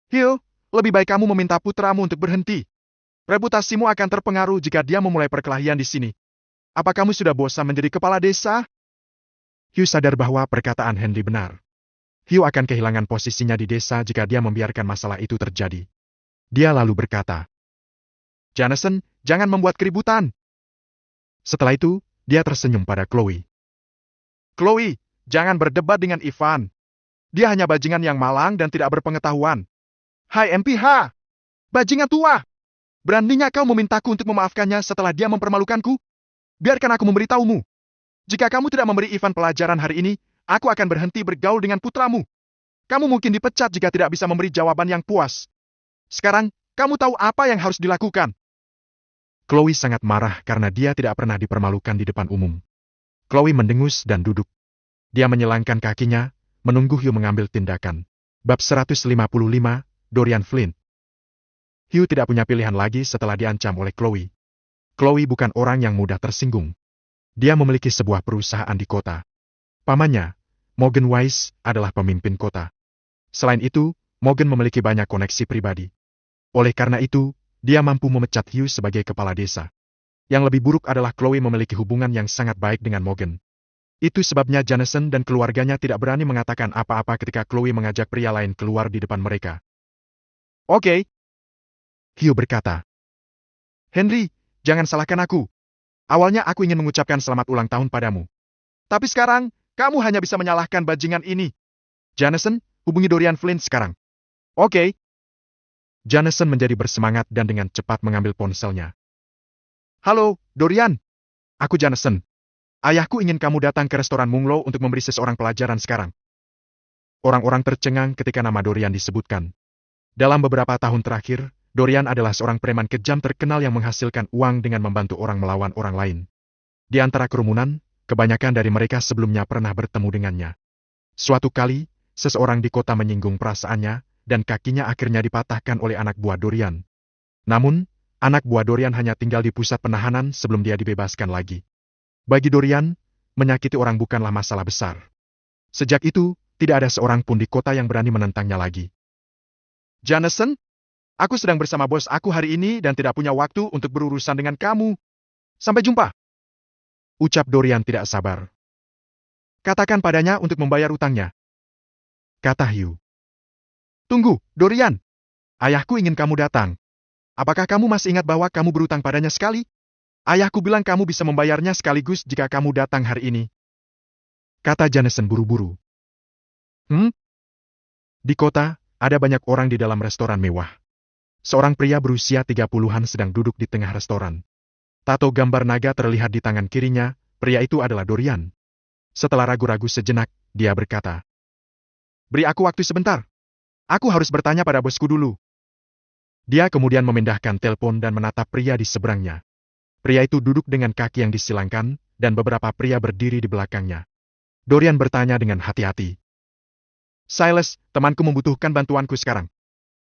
B: Hill, lebih baik kamu meminta putramu untuk berhenti. Reputasimu akan terpengaruh jika dia memulai perkelahian di sini. Apa kamu sudah bosan menjadi kepala desa? Hugh sadar bahwa perkataan Henry benar. Hugh akan kehilangan posisinya di desa jika dia membiarkan masalah itu terjadi. Dia lalu berkata, Jameson, jangan membuat keributan. Setelah itu, dia tersenyum pada Chloe. Chloe, jangan berdebat dengan Ivan. Dia hanya bajingan yang malang dan tidak berpengetahuan. Hai MPH! Bajingan tua! Beraninya kau memintaku untuk memaafkannya setelah dia mempermalukanku? Biarkan aku memberitahumu. Jika kamu tidak memberi Ivan pelajaran hari ini, aku akan berhenti bergaul dengan putramu. Kamu mungkin dipecat jika tidak bisa memberi jawaban yang puas. Sekarang, kamu tahu apa yang harus dilakukan. Chloe sangat marah karena dia tidak pernah dipermalukan di depan umum. Chloe mendengus dan duduk. Dia menyelangkan kakinya, menunggu Hugh mengambil tindakan. Bab 155, Dorian Flint. Hugh tidak punya pilihan lagi setelah diancam oleh Chloe. Chloe bukan orang yang mudah tersinggung. Dia memiliki sebuah perusahaan di kota. Pamannya, Morgan Wise, adalah pemimpin kota. Selain itu, Morgan memiliki banyak koneksi pribadi. Oleh karena itu, dia mampu memecat Hugh sebagai kepala desa. Yang lebih buruk adalah Chloe memiliki hubungan yang sangat baik dengan Morgan. Itu sebabnya Jameson dan keluarganya tidak berani mengatakan apa-apa ketika Chloe mengajak pria lain keluar di depan mereka. Oke. Hugh berkata. Henry, jangan salahkan aku. Awalnya aku ingin mengucapkan selamat ulang tahun padamu. Tapi sekarang, kamu hanya bisa menyalahkan bajingan ini. Jameson, hubungi Dorian Flint sekarang. Oke. Jameson menjadi bersemangat dan dengan cepat mengambil ponselnya. Halo, Dorian. Aku Jameson. Ayahku ingin kamu datang ke restoran Munglo untuk memberi seseorang pelajaran sekarang. Orang-orang tercengang ketika nama Dorian disebutkan. Dalam beberapa tahun terakhir, Dorian adalah seorang preman kejam terkenal yang menghasilkan uang dengan membantu orang melawan orang lain. Di antara kerumunan, kebanyakan dari mereka sebelumnya pernah bertemu dengannya. Suatu kali, seseorang di kota menyinggung perasaannya, dan kakinya akhirnya dipatahkan oleh anak buah Dorian. Namun, anak buah Dorian hanya tinggal di pusat penahanan sebelum dia dibebaskan lagi. Bagi Dorian, menyakiti orang bukanlah masalah besar. Sejak itu, tidak ada seorang pun di kota yang berani menentangnya lagi. Jameson? Aku sedang bersama bos aku hari ini dan tidak punya waktu untuk berurusan dengan kamu. Sampai jumpa. Ucap Dorian tidak sabar. Katakan padanya untuk membayar utangnya. Kata Hugh. Tunggu, Dorian. Ayahku ingin kamu datang. Apakah kamu masih ingat bahwa kamu berutang padanya sekali? Ayahku bilang kamu bisa membayarnya sekaligus jika kamu datang hari ini. Kata Jameson buru-buru. Di kota, ada banyak orang di dalam restoran mewah. Seorang pria berusia 30-an sedang duduk di tengah restoran. Tato gambar naga terlihat di tangan kirinya, pria itu adalah Dorian. Setelah ragu-ragu sejenak, dia berkata, Beri aku waktu sebentar. Aku harus bertanya pada bosku dulu. Dia kemudian memindahkan telepon dan menatap pria di seberangnya. Pria itu duduk dengan kaki yang disilangkan, dan beberapa pria berdiri di belakangnya. Dorian bertanya dengan hati-hati. Silas, temanku membutuhkan bantuanku sekarang.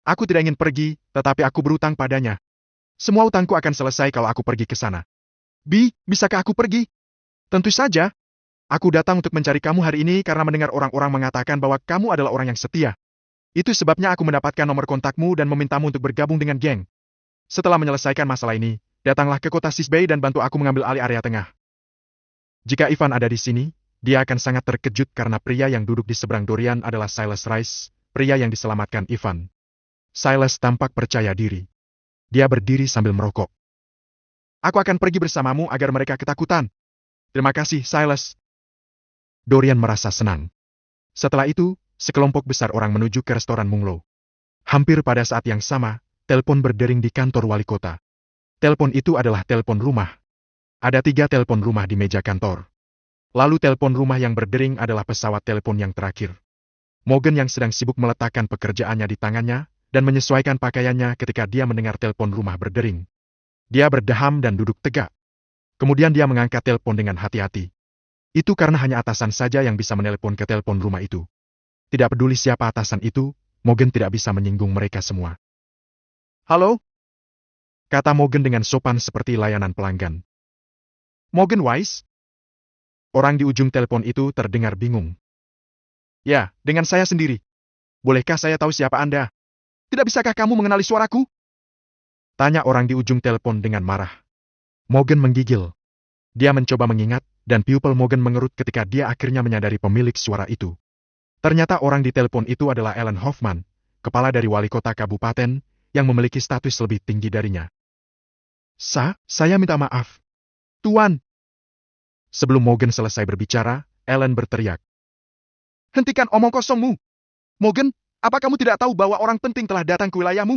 B: Aku tidak ingin pergi, tetapi aku berutang padanya. Semua utangku akan selesai kalau aku pergi ke sana. Bisakah aku pergi? Tentu saja. Aku datang untuk mencari kamu hari ini karena mendengar orang-orang mengatakan bahwa kamu adalah orang yang setia. Itu sebabnya aku mendapatkan nomor kontakmu dan memintamu untuk bergabung dengan geng. Setelah menyelesaikan masalah ini, datanglah ke kota Sisbei dan bantu aku mengambil alih area tengah. Jika Ivan ada di sini, dia akan sangat terkejut karena pria yang duduk di seberang Dorian adalah Silas Rice, pria yang diselamatkan Ivan. Silas tampak percaya diri. Dia berdiri sambil merokok. Aku akan pergi bersamamu agar mereka ketakutan. Terima kasih, Silas. Dorian merasa senang. Setelah itu, sekelompok besar orang menuju ke restoran Munglo. Hampir pada saat yang sama, telepon berdering di kantor wali kota. Telepon itu adalah telepon rumah. Ada 3 telepon rumah di meja kantor. Lalu telepon rumah yang berdering adalah pesawat telepon yang terakhir. Morgan yang sedang sibuk meletakkan pekerjaannya di tangannya dan menyesuaikan pakaiannya ketika dia mendengar telepon rumah berdering. Dia berdeham dan duduk tegak. Kemudian dia mengangkat telepon dengan hati-hati. Itu karena hanya atasan saja yang bisa menelepon ke telepon rumah itu. Tidak peduli siapa atasan itu, Morgan tidak bisa menyinggung mereka semua. Halo? Kata Morgan dengan sopan seperti layanan pelanggan. Morgan Wise? Orang di ujung telepon itu terdengar bingung. Ya, dengan saya sendiri. Bolehkah saya tahu siapa Anda? Tidak bisakah kamu mengenali suaraku? Tanya orang di ujung telepon dengan marah. Morgan menggigil. Dia mencoba mengingat, dan pupil Morgan mengerut ketika dia akhirnya menyadari pemilik suara itu. Ternyata orang di telepon itu adalah Alan Hoffman, kepala dari wali kota kabupaten, yang memiliki status lebih tinggi darinya. Saya minta maaf. Tuan. Sebelum Morgan selesai berbicara, Alan berteriak. Hentikan omong kosongmu. Morgan, apa kamu tidak tahu bahwa orang penting telah datang ke wilayahmu?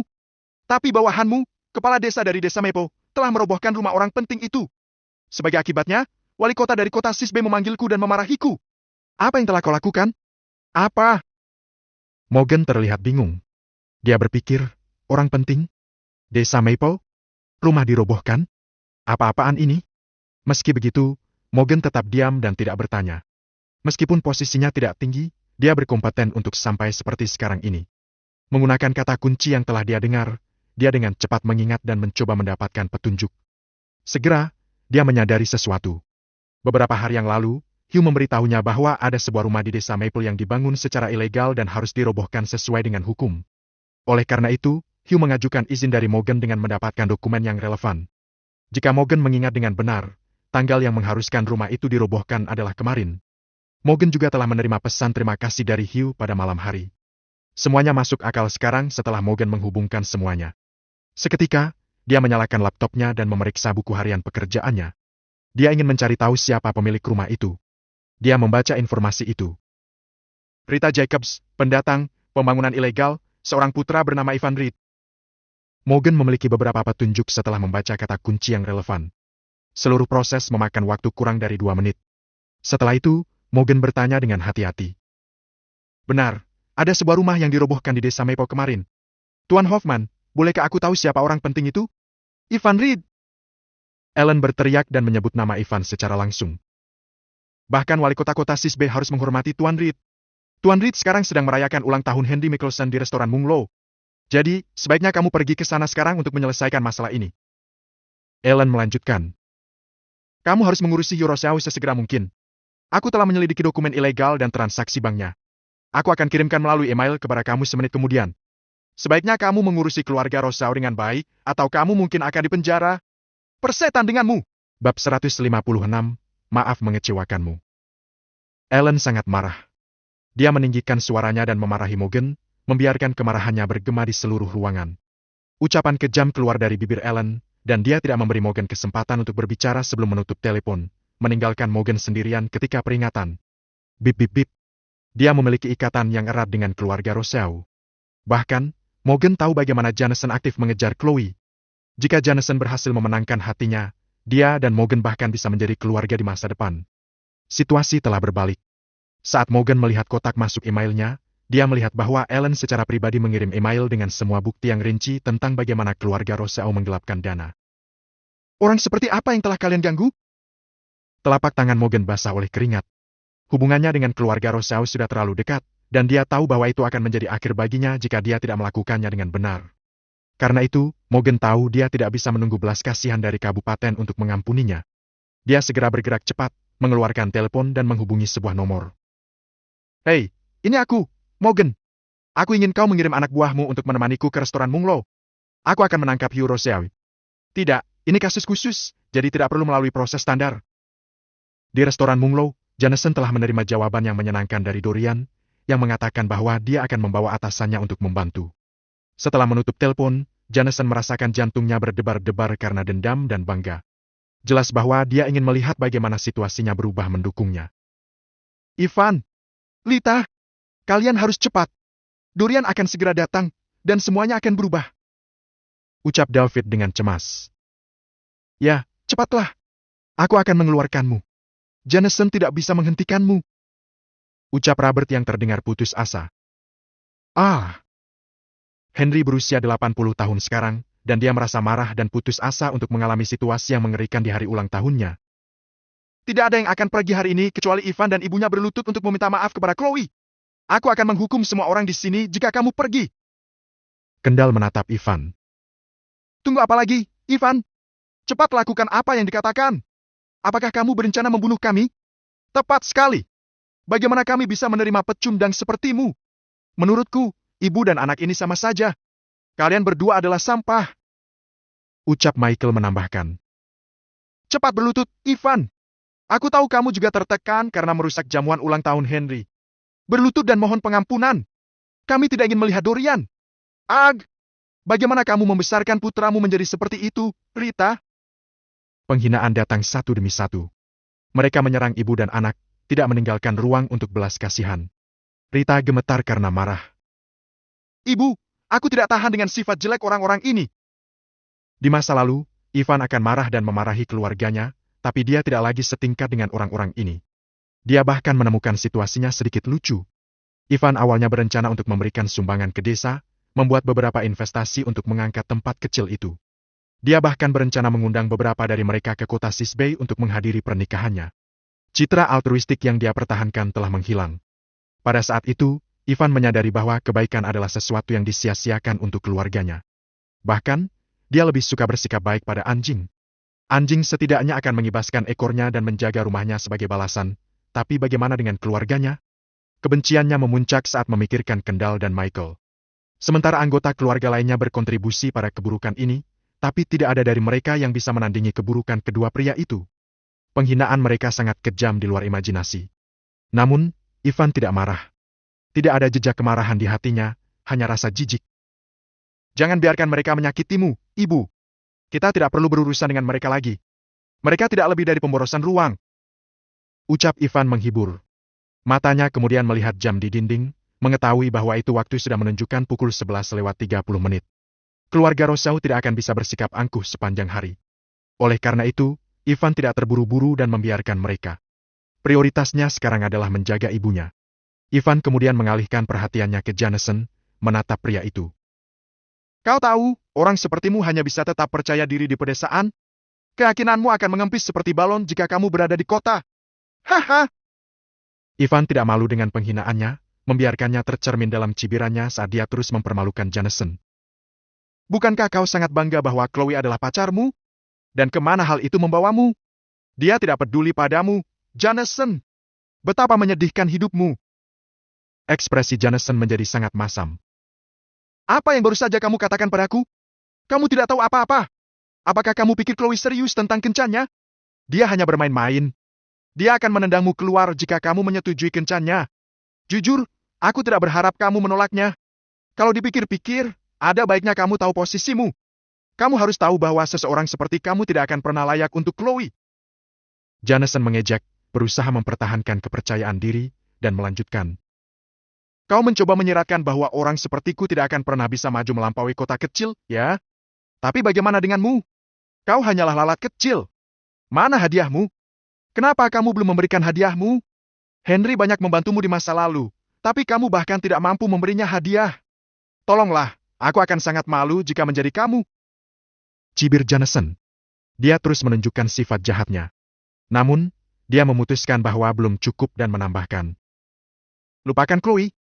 B: Tapi bawahanmu, kepala desa dari desa Mepo, telah merobohkan rumah orang penting itu. Sebagai akibatnya, wali kota dari kota Sisbei memanggilku dan memarahiku. Apa yang telah kau lakukan? Apa? Morgan terlihat bingung. Dia berpikir, orang penting? Desa Maple? Rumah dirobohkan? Apa-apaan ini? Meski begitu, Morgan tetap diam dan tidak bertanya. Meskipun posisinya tidak tinggi, dia berkompeten untuk sampai seperti sekarang ini. Menggunakan kata kunci yang telah dia dengar, dia dengan cepat mengingat dan mencoba mendapatkan petunjuk. Segera, dia menyadari sesuatu. Beberapa hari yang lalu, Hugh memberitahunya bahwa ada sebuah rumah di desa Maple yang dibangun secara ilegal dan harus dirobohkan sesuai dengan hukum. Oleh karena itu, Hugh mengajukan izin dari Morgan dengan mendapatkan dokumen yang relevan. Jika Morgan mengingat dengan benar, tanggal yang mengharuskan rumah itu dirobohkan adalah kemarin. Morgan juga telah menerima pesan terima kasih dari Hugh pada malam hari. Semuanya masuk akal sekarang setelah Morgan menghubungkan semuanya. Seketika, dia menyalakan laptopnya dan memeriksa buku harian pekerjaannya. Dia ingin mencari tahu siapa pemilik rumah itu. Dia membaca informasi itu. Rita Jacobs, pendatang, pembangunan ilegal, seorang putra bernama Ivan Reed. Morgan memiliki beberapa petunjuk setelah membaca kata kunci yang relevan. Seluruh proses memakan waktu kurang dari 2 menit. Setelah itu, Morgan bertanya dengan hati-hati. Benar, ada sebuah rumah yang dirobohkan di desa Maple kemarin. Tuan Hoffman, bolehkah aku tahu siapa orang penting itu? Ivan Reed. Alan berteriak dan menyebut nama Ivan secara langsung. Bahkan wali kota-kota Sisbei harus menghormati Tuan Reed. Tuan Reed sekarang sedang merayakan ulang tahun Henry Mickelson di restoran Munglo. Jadi, sebaiknya kamu pergi ke sana sekarang untuk menyelesaikan masalah ini. Alan melanjutkan. Kamu harus mengurusi Hiroshiao sesegera mungkin. Aku telah menyelidiki dokumen ilegal dan transaksi banknya. Aku akan kirimkan melalui email kepada kamu semenit kemudian. Sebaiknya kamu mengurusi keluarga Rosao dengan baik, atau kamu mungkin akan dipenjara. Persetan denganmu. Bab 156, maaf mengecewakanmu. Alan sangat marah. Dia meninggikan suaranya dan memarahi Morgan, membiarkan kemarahannya bergema di seluruh ruangan. Ucapan kejam keluar dari bibir Alan, dan dia tidak memberi Morgan kesempatan untuk berbicara sebelum menutup telepon, meninggalkan Morgan sendirian ketika peringatan. Bip bip bip. Dia memiliki ikatan yang erat dengan keluarga Rosao. Bahkan, Morgan tahu bagaimana Jameson aktif mengejar Chloe. Jika Jameson berhasil memenangkan hatinya, dia dan Morgan bahkan bisa menjadi keluarga di masa depan. Situasi telah berbalik. Saat Morgan melihat kotak masuk emailnya, dia melihat bahwa Alan secara pribadi mengirim email dengan semua bukti yang rinci tentang bagaimana keluarga Rosao menggelapkan dana. Orang seperti apa yang telah kalian ganggu? Telapak tangan Morgan basah oleh keringat. Hubungannya dengan keluarga Rosao sudah terlalu dekat, dan dia tahu bahwa itu akan menjadi akhir baginya jika dia tidak melakukannya dengan benar. Karena itu, Morgan tahu dia tidak bisa menunggu belas kasihan dari kabupaten untuk mengampuninya. Dia segera bergerak cepat, mengeluarkan telepon dan menghubungi sebuah nomor. Hei, ini aku, Morgan. Aku ingin kau mengirim anak buahmu untuk menemaniku ke restoran Munglo. Aku akan menangkap hiu Roseawi. Tidak, ini kasus khusus, jadi tidak perlu melalui proses standar. Di restoran Munglo, Jameson telah menerima jawaban yang menyenangkan dari Dorian, yang mengatakan bahwa dia akan membawa atasannya untuk membantu. Setelah menutup telepon, Jameson merasakan jantungnya berdebar-debar karena dendam dan bangga. Jelas bahwa dia ingin melihat bagaimana situasinya berubah mendukungnya. Ivan, Lita, kalian harus cepat. Dorian akan segera datang, dan semuanya akan berubah. Ucap David dengan cemas. Ya, cepatlah. Aku akan mengeluarkanmu. Jameson tidak bisa menghentikanmu. Ucap Robert yang terdengar putus asa. Henry berusia 80 tahun sekarang, dan dia merasa marah dan putus asa untuk mengalami situasi yang mengerikan di hari ulang tahunnya. Tidak ada yang akan pergi hari ini kecuali Ivan dan ibunya berlutut untuk meminta maaf kepada Chloe. Aku akan menghukum semua orang di sini jika kamu pergi. Kendall menatap Ivan. Tunggu apa lagi, Ivan? Cepat lakukan apa yang dikatakan. Apakah kamu berencana membunuh kami? Tepat sekali. Bagaimana kami bisa menerima pecundang sepertimu? Menurutku, ibu dan anak ini sama saja. Kalian berdua adalah sampah. Ucap Michael menambahkan. Cepat berlutut, Ivan. Aku tahu kamu juga tertekan karena merusak jamuan ulang tahun Henry. Berlutut dan mohon pengampunan. Kami tidak ingin melihat Dorian. Bagaimana kamu membesarkan putramu menjadi seperti itu, Rita? Penghinaan datang satu demi satu. Mereka menyerang ibu dan anak, tidak meninggalkan ruang untuk belas kasihan. Rita gemetar karena marah. Ibu, aku tidak tahan dengan sifat jelek orang-orang ini. Di masa lalu, Ivan akan marah dan memarahi keluarganya, tapi dia tidak lagi setingkat dengan orang-orang ini. Dia bahkan menemukan situasinya sedikit lucu. Ivan awalnya berencana untuk memberikan sumbangan ke desa, membuat beberapa investasi untuk mengangkat tempat kecil itu. Dia bahkan berencana mengundang beberapa dari mereka ke kota Sisbey untuk menghadiri pernikahannya. Citra altruistik yang dia pertahankan telah menghilang. Pada saat itu, Ivan menyadari bahwa kebaikan adalah sesuatu yang disia-siakan untuk keluarganya. Bahkan, dia lebih suka bersikap baik pada anjing. Anjing setidaknya akan mengibaskan ekornya dan menjaga rumahnya sebagai balasan, tapi bagaimana dengan keluarganya? Kebenciannya memuncak saat memikirkan Kendall dan Michael. Sementara anggota keluarga lainnya berkontribusi pada keburukan ini, tapi tidak ada dari mereka yang bisa menandingi keburukan kedua pria itu. Penghinaan mereka sangat kejam di luar imajinasi. Namun, Ivan tidak marah. Tidak ada jejak kemarahan di hatinya, hanya rasa jijik. Jangan biarkan mereka menyakitimu, Ibu. Kita tidak perlu berurusan dengan mereka lagi. Mereka tidak lebih dari pemborosan ruang. Ucap Ivan menghibur. Matanya kemudian melihat jam di dinding, mengetahui bahwa itu waktu sudah menunjukkan pukul 11:30. Keluarga Rousseau tidak akan bisa bersikap angkuh sepanjang hari. Oleh karena itu, Ivan tidak terburu-buru dan membiarkan mereka. Prioritasnya sekarang adalah menjaga ibunya. Ivan kemudian mengalihkan perhatiannya ke Jameson, menatap pria itu. Kau tahu, orang sepertimu hanya bisa tetap percaya diri di pedesaan? Keyakinanmu akan mengempis seperti balon jika kamu berada di kota. Haha! Ivan tidak malu dengan penghinaannya, membiarkannya tercermin dalam cibirannya saat dia terus mempermalukan Jameson. Bukankah kau sangat bangga bahwa Chloe adalah pacarmu? Dan kemana hal itu membawamu? Dia tidak peduli padamu, Jameson. Betapa menyedihkan hidupmu. Ekspresi Jameson menjadi sangat masam. Apa yang baru saja kamu katakan padaku? Kamu tidak tahu apa-apa. Apakah kamu pikir Chloe serius tentang kencannya? Dia hanya bermain-main. Dia akan menendangmu keluar jika kamu menyetujui kencannya. Jujur, aku tidak berharap kamu menolaknya. Kalau dipikir-pikir, ada baiknya kamu tahu posisimu. Kamu harus tahu bahwa seseorang seperti kamu tidak akan pernah layak untuk Chloe. Jameson mengejek, berusaha mempertahankan kepercayaan diri, dan melanjutkan. Kau mencoba menyiratkan bahwa orang sepertiku tidak akan pernah bisa maju melampaui kota kecil, ya? Tapi bagaimana denganmu? Kau hanyalah lalat kecil. Mana hadiahmu? Kenapa kamu belum memberikan hadiahmu? Henry banyak membantumu di masa lalu, tapi kamu bahkan tidak mampu memberinya hadiah. Tolonglah, aku akan sangat malu jika menjadi kamu. Cibir Jameson. Dia terus menunjukkan sifat jahatnya. Namun, dia memutuskan bahwa belum cukup dan menambahkan. Lupakan Chloe.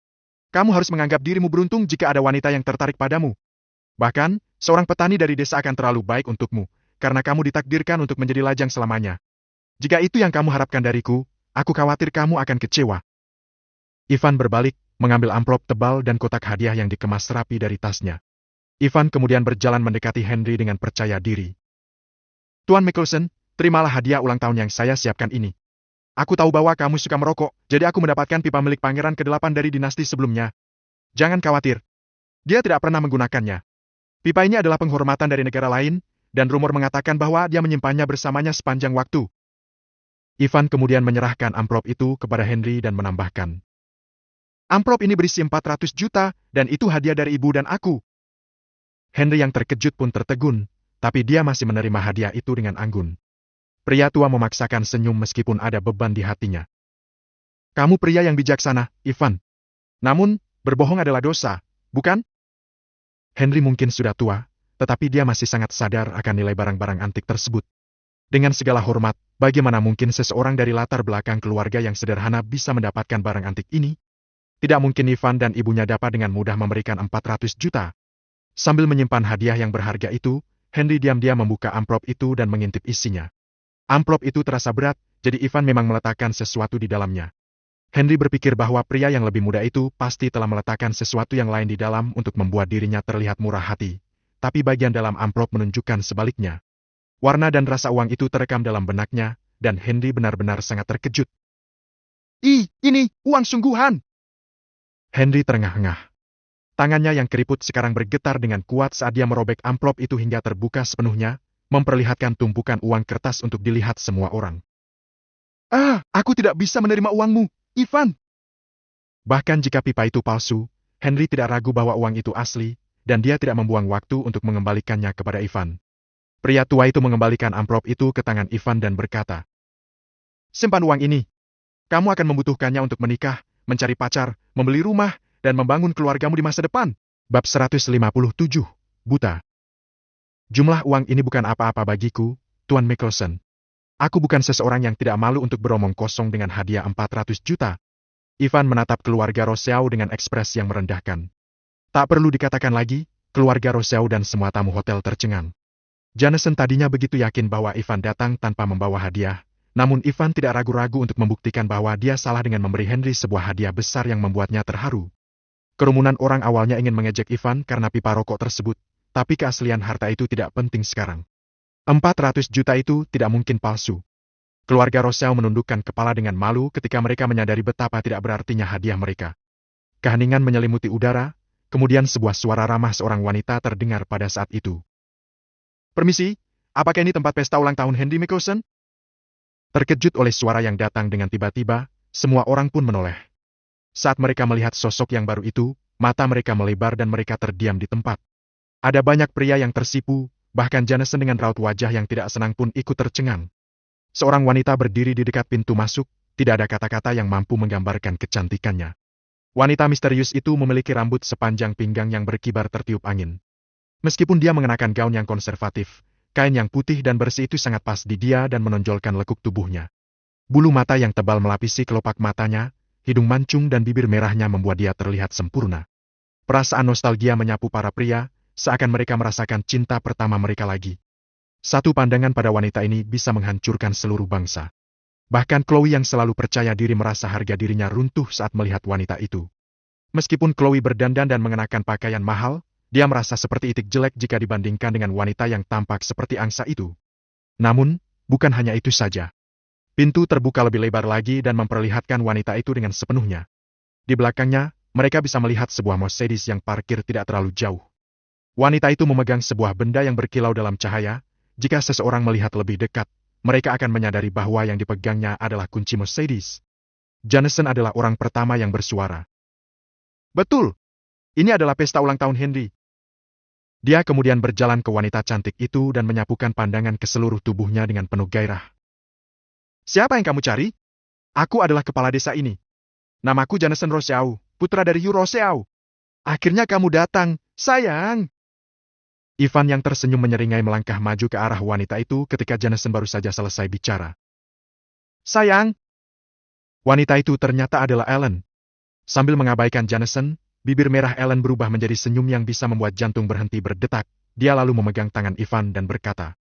B: Kamu harus menganggap dirimu beruntung jika ada wanita yang tertarik padamu. Bahkan, seorang petani dari desa akan terlalu baik untukmu, karena kamu ditakdirkan untuk menjadi lajang selamanya. Jika itu yang kamu harapkan dariku, aku khawatir kamu akan kecewa. Ivan berbalik, mengambil amplop tebal dan kotak hadiah yang dikemas rapi dari tasnya. Ivan kemudian berjalan mendekati Henry dengan percaya diri. Tuan Mickelson, terimalah hadiah ulang tahun yang saya siapkan ini. Aku tahu bahwa kamu suka merokok, jadi aku mendapatkan pipa milik Pangeran ke-8 dari dinasti sebelumnya. Jangan khawatir. Dia tidak pernah menggunakannya. Pipa ini adalah penghormatan dari negara lain, dan rumor mengatakan bahwa dia menyimpannya bersamanya sepanjang waktu. Ivan kemudian menyerahkan amplop itu kepada Henry dan menambahkan. Amplop ini berisi 400 juta, dan itu hadiah dari ibu dan aku. Henry yang terkejut pun tertegun, tapi dia masih menerima hadiah itu dengan anggun. Pria tua memaksakan senyum meskipun ada beban di hatinya. Kamu pria yang bijaksana, Ivan. Namun, berbohong adalah dosa, bukan? Henry mungkin sudah tua, tetapi dia masih sangat sadar akan nilai barang-barang antik tersebut. Dengan segala hormat, bagaimana mungkin seseorang dari latar belakang keluarga yang sederhana bisa mendapatkan barang antik ini? Tidak mungkin Ivan dan ibunya dapat dengan mudah memberikan 400 juta. Sambil menyimpan hadiah yang berharga itu, Henry diam-diam membuka amplop itu dan mengintip isinya. Amplop itu terasa berat, jadi Ivan memang meletakkan sesuatu di dalamnya. Henry berpikir bahwa pria yang lebih muda itu pasti telah meletakkan sesuatu yang lain di dalam untuk membuat dirinya terlihat murah hati. Tapi bagian dalam amplop menunjukkan sebaliknya. Warna dan rasa uang itu terekam dalam benaknya, dan Henry benar-benar sangat terkejut. Ini uang sungguhan! Henry terengah-engah. Tangannya yang keriput sekarang bergetar dengan kuat saat dia merobek amplop itu hingga terbuka sepenuhnya, memperlihatkan tumpukan uang kertas untuk dilihat semua orang. Aku tidak bisa menerima uangmu, Ivan! Bahkan jika pipa itu palsu, Henry tidak ragu bahwa uang itu asli, dan dia tidak membuang waktu untuk mengembalikannya kepada Ivan. Pria tua itu mengembalikan amplop itu ke tangan Ivan dan berkata, simpan uang ini. Kamu akan membutuhkannya untuk menikah, mencari pacar, membeli rumah, dan membangun keluargamu di masa depan. Bab 157, Buta. Jumlah uang ini bukan apa-apa bagiku, Tuan Mickelson. Aku bukan seseorang yang tidak malu untuk beromong kosong dengan hadiah 400 juta. Ivan menatap keluarga Rousseau dengan ekspresi yang merendahkan. Tak perlu dikatakan lagi, keluarga Rousseau dan semua tamu hotel tercengang. Jameson tadinya begitu yakin bahwa Ivan datang tanpa membawa hadiah, namun Ivan tidak ragu-ragu untuk membuktikan bahwa dia salah dengan memberi Henry sebuah hadiah besar yang membuatnya terharu. Kerumunan orang awalnya ingin mengejek Ivan karena pipa rokok tersebut, tapi keaslian harta itu tidak penting sekarang. 400 juta itu tidak mungkin palsu. Keluarga Rousseau menundukkan kepala dengan malu ketika mereka menyadari betapa tidak berartinya hadiah mereka. Keheningan menyelimuti udara, kemudian sebuah suara ramah seorang wanita terdengar pada saat itu. Permisi, apakah ini tempat pesta ulang tahun Henry Mickelson? Terkejut oleh suara yang datang dengan tiba-tiba, semua orang pun menoleh. Saat mereka melihat sosok yang baru itu, mata mereka melebar dan mereka terdiam di tempat. Ada banyak pria yang tersipu, bahkan Jameson dengan raut wajah yang tidak senang pun ikut tercengang. Seorang wanita berdiri di dekat pintu masuk, tidak ada kata-kata yang mampu menggambarkan kecantikannya. Wanita misterius itu memiliki rambut sepanjang pinggang yang berkibar tertiup angin. Meskipun dia mengenakan gaun yang konservatif, kain yang putih dan bersih itu sangat pas di dia dan menonjolkan lekuk tubuhnya. Bulu mata yang tebal melapisi kelopak matanya, hidung mancung dan bibir merahnya membuat dia terlihat sempurna. Perasaan nostalgia menyapu para pria, seakan mereka merasakan cinta pertama mereka lagi. Satu pandangan pada wanita ini bisa menghancurkan seluruh bangsa. Bahkan Chloe yang selalu percaya diri merasa harga dirinya runtuh saat melihat wanita itu. Meskipun Chloe berdandan dan mengenakan pakaian mahal, dia merasa seperti itik jelek jika dibandingkan dengan wanita yang tampak seperti angsa itu. Namun, bukan hanya itu saja. Pintu terbuka lebih lebar lagi dan memperlihatkan wanita itu dengan sepenuhnya. Di belakangnya, mereka bisa melihat sebuah Mercedes yang parkir tidak terlalu jauh. Wanita itu memegang sebuah benda yang berkilau dalam cahaya. Jika seseorang melihat lebih dekat, mereka akan menyadari bahwa yang dipegangnya adalah kunci Mercedes. Jameson adalah orang pertama yang bersuara. Betul! Ini adalah pesta ulang tahun Henry. Dia kemudian berjalan ke wanita cantik itu dan menyapukan pandangan ke seluruh tubuhnya dengan penuh gairah. Siapa yang kamu cari? Aku adalah kepala desa ini. Namaku Jameson Rousseau, putra dari Hugh Rousseau. Akhirnya kamu datang, sayang. Ivan yang tersenyum menyeringai melangkah maju ke arah wanita itu ketika Jameson baru saja selesai bicara. Sayang. Wanita itu ternyata adalah Ellen. Sambil mengabaikan Jameson, bibir merah Ellen berubah menjadi senyum yang bisa membuat jantung berhenti berdetak. Dia lalu memegang tangan Ivan dan berkata,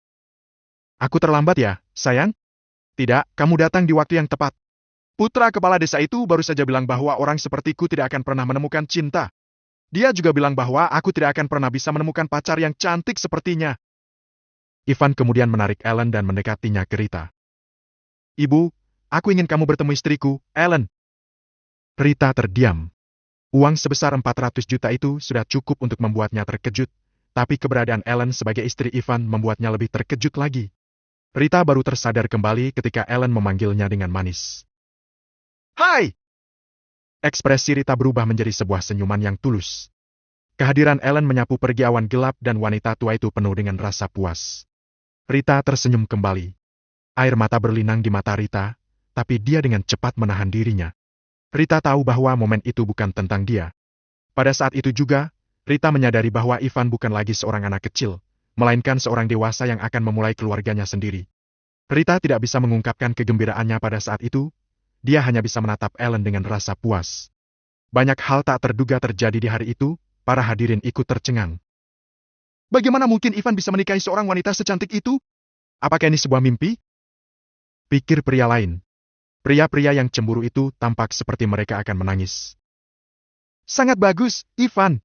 B: aku terlambat ya, sayang? Tidak, kamu datang di waktu yang tepat. Putra kepala desa itu baru saja bilang bahwa orang sepertiku tidak akan pernah menemukan cinta. Dia juga bilang bahwa aku tidak akan pernah bisa menemukan pacar yang cantik sepertinya. Ivan kemudian menarik Ellen dan mendekatinya ke Rita. Ibu, aku ingin kamu bertemu istriku, Ellen. Rita terdiam. Uang sebesar 400 juta itu sudah cukup untuk membuatnya terkejut, tapi keberadaan Ellen sebagai istri Ivan membuatnya lebih terkejut lagi. Rita baru tersadar kembali ketika Ellen memanggilnya dengan manis. Hai! Ekspresi Rita berubah menjadi sebuah senyuman yang tulus. Kehadiran Ellen menyapu pergi awan gelap dan wanita tua itu penuh dengan rasa puas. Rita tersenyum kembali. Air mata berlinang di mata Rita, tapi dia dengan cepat menahan dirinya. Rita tahu bahwa momen itu bukan tentang dia. Pada saat itu juga, Rita menyadari bahwa Ivan bukan lagi seorang anak kecil, melainkan seorang dewasa yang akan memulai keluarganya sendiri. Rita tidak bisa mengungkapkan kegembiraannya pada saat itu, dia hanya bisa menatap Ellen dengan rasa puas. Banyak hal tak terduga terjadi di hari itu, para hadirin ikut tercengang. Bagaimana mungkin Ivan bisa menikahi seorang wanita secantik itu? Apakah ini sebuah mimpi? Pikir pria lain. Pria-pria yang cemburu itu tampak seperti mereka akan menangis. Sangat bagus, Ivan.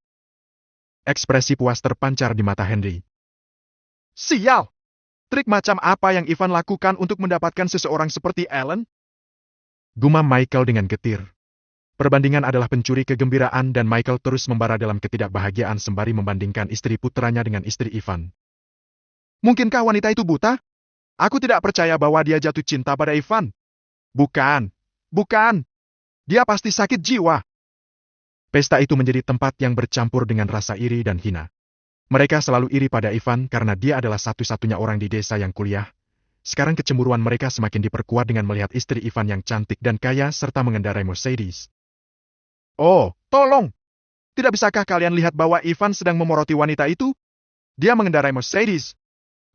B: Ekspresi puas terpancar di mata Henry. Sial! Trik macam apa yang Ivan lakukan untuk mendapatkan seseorang seperti Ellen? Gumam Michael dengan getir. Perbandingan adalah pencuri kegembiraan dan Michael terus membara dalam ketidakbahagiaan sembari membandingkan istri putranya dengan istri Ivan. Mungkinkah wanita itu buta? Aku tidak percaya bahwa dia jatuh cinta pada Ivan. Bukan. Dia pasti sakit jiwa. Pesta itu menjadi tempat yang bercampur dengan rasa iri dan hina. Mereka selalu iri pada Ivan karena dia adalah satu-satunya orang di desa yang kuliah. Sekarang kecemburuan mereka semakin diperkuat dengan melihat istri Ivan yang cantik dan kaya serta mengendarai Mercedes. Oh, tolong! Tidak bisakah kalian lihat bahwa Ivan sedang memoroti wanita itu? Dia mengendarai Mercedes.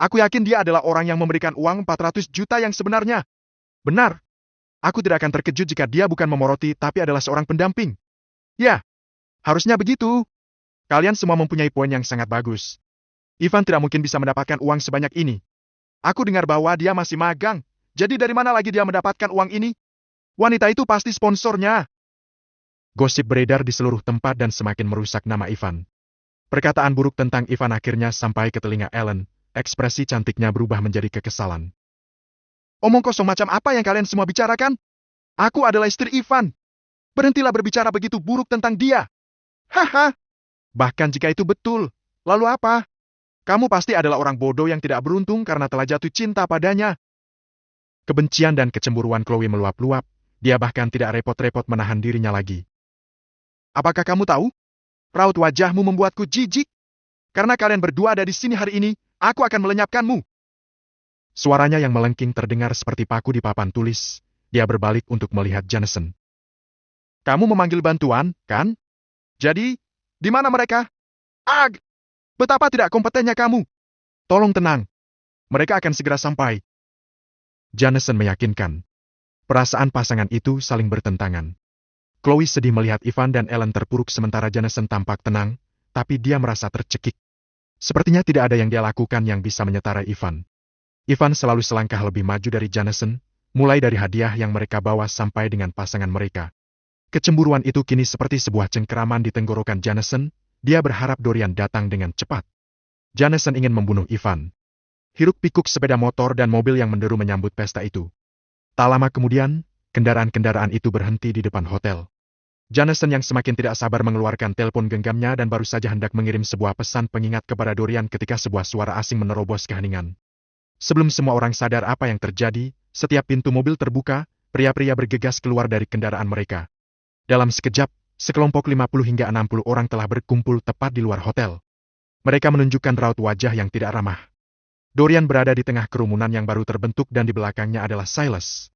B: Aku yakin dia adalah orang yang memberikan uang 400 juta yang sebenarnya. Benar. Aku tidak akan terkejut jika dia bukan memoroti tapi adalah seorang pendamping. Ya, harusnya begitu. Kalian semua mempunyai poin yang sangat bagus. Ivan tidak mungkin bisa mendapatkan uang sebanyak ini. Aku dengar bahwa dia masih magang. Jadi dari mana lagi dia mendapatkan uang ini? Wanita itu pasti sponsornya. Gosip beredar di seluruh tempat dan semakin merusak nama Ivan. Perkataan buruk tentang Ivan akhirnya sampai ke telinga Ellen. Ekspresi cantiknya berubah menjadi kekesalan. Omong kosong macam apa yang kalian semua bicarakan? Aku adalah istri Ivan. Berhentilah berbicara begitu buruk tentang dia. Haha. Bahkan jika itu betul, lalu apa? Kamu pasti adalah orang bodoh yang tidak beruntung karena telah jatuh cinta padanya. Kebencian dan kecemburuan Chloe meluap-luap, dia bahkan tidak repot-repot menahan dirinya lagi. Apakah kamu tahu? Raut wajahmu membuatku jijik. Karena kalian berdua ada di sini hari ini, aku akan melenyapkanmu. Suaranya yang melengking terdengar seperti paku di papan tulis. Dia berbalik untuk melihat Jameson. Kamu memanggil bantuan, kan? Jadi, di mana mereka? Ag! Betapa tidak kompetennya kamu. Tolong tenang. Mereka akan segera sampai. Jameson meyakinkan. Perasaan pasangan itu saling bertentangan. Chloe sedih melihat Ivan dan Ellen terpuruk sementara Jameson tampak tenang, tapi dia merasa tercekik. Sepertinya tidak ada yang dia lakukan yang bisa menyetarai Ivan. Ivan selalu selangkah lebih maju dari Jameson, mulai dari hadiah yang mereka bawa sampai dengan pasangan mereka. Kecemburuan itu kini seperti sebuah cengkeraman di tenggorokan Jameson, dia berharap Dorian datang dengan cepat. Jameson ingin membunuh Ivan. Hiruk-pikuk sepeda motor dan mobil yang menderu menyambut pesta itu. Tak lama kemudian, kendaraan-kendaraan itu berhenti di depan hotel. Jameson yang semakin tidak sabar mengeluarkan telepon genggamnya dan baru saja hendak mengirim sebuah pesan pengingat kepada Dorian ketika sebuah suara asing menerobos keheningan. Sebelum semua orang sadar apa yang terjadi, setiap pintu mobil terbuka, pria-pria bergegas keluar dari kendaraan mereka. Dalam sekejap, sekelompok 50 hingga 60 orang telah berkumpul tepat di luar hotel. Mereka menunjukkan raut wajah yang tidak ramah. Dorian berada di tengah kerumunan yang baru terbentuk dan di belakangnya adalah Silas.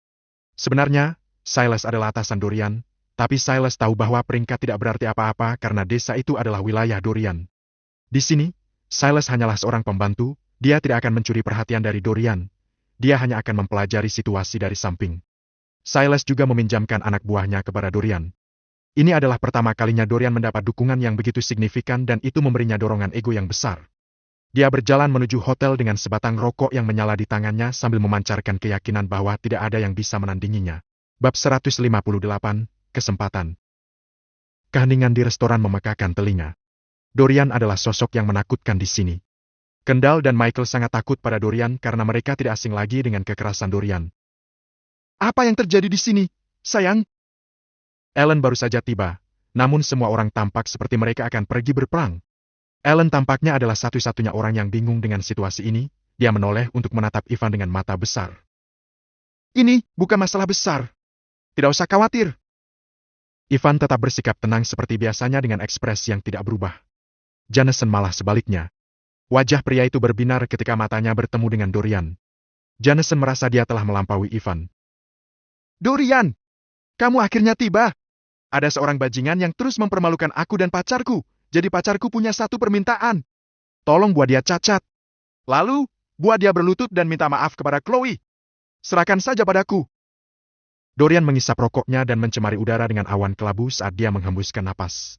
B: Sebenarnya, Silas adalah atasan Dorian, tapi Silas tahu bahwa peringkat tidak berarti apa-apa karena desa itu adalah wilayah Dorian. Di sini, Silas hanyalah seorang pembantu, dia tidak akan mencuri perhatian dari Dorian. Dia hanya akan mempelajari situasi dari samping. Silas juga meminjamkan anak buahnya kepada Dorian. Ini adalah pertama kalinya Dorian mendapat dukungan yang begitu signifikan dan itu memberinya dorongan ego yang besar. Dia berjalan menuju hotel dengan sebatang rokok yang menyala di tangannya sambil memancarkan keyakinan bahwa tidak ada yang bisa menandinginya. Bab 158, Kesempatan. Keheningan di restoran memekakan telinga. Dorian adalah sosok yang menakutkan di sini. Kendall dan Michael sangat takut pada Dorian karena mereka tidak asing lagi dengan kekerasan Dorian. Apa yang terjadi di sini, sayang? Ellen baru saja tiba, namun semua orang tampak seperti mereka akan pergi berperang. Ellen tampaknya adalah satu-satunya orang yang bingung dengan situasi ini. Dia menoleh untuk menatap Ivan dengan mata besar. Ini bukan masalah besar. Tidak usah khawatir. Ivan tetap bersikap tenang seperti biasanya dengan ekspresi yang tidak berubah. Jameson malah sebaliknya. Wajah pria itu berbinar ketika matanya bertemu dengan Dorian. Jameson merasa dia telah melampaui Ivan. Dorian, kamu akhirnya tiba. Ada seorang bajingan yang terus mempermalukan aku dan pacarku. Jadi pacarku punya satu permintaan. Tolong buat dia cacat. Lalu, buat dia berlutut dan minta maaf kepada Chloe. Serahkan saja padaku. Dorian mengisap rokoknya dan mencemari udara dengan awan kelabu saat dia menghembuskan napas.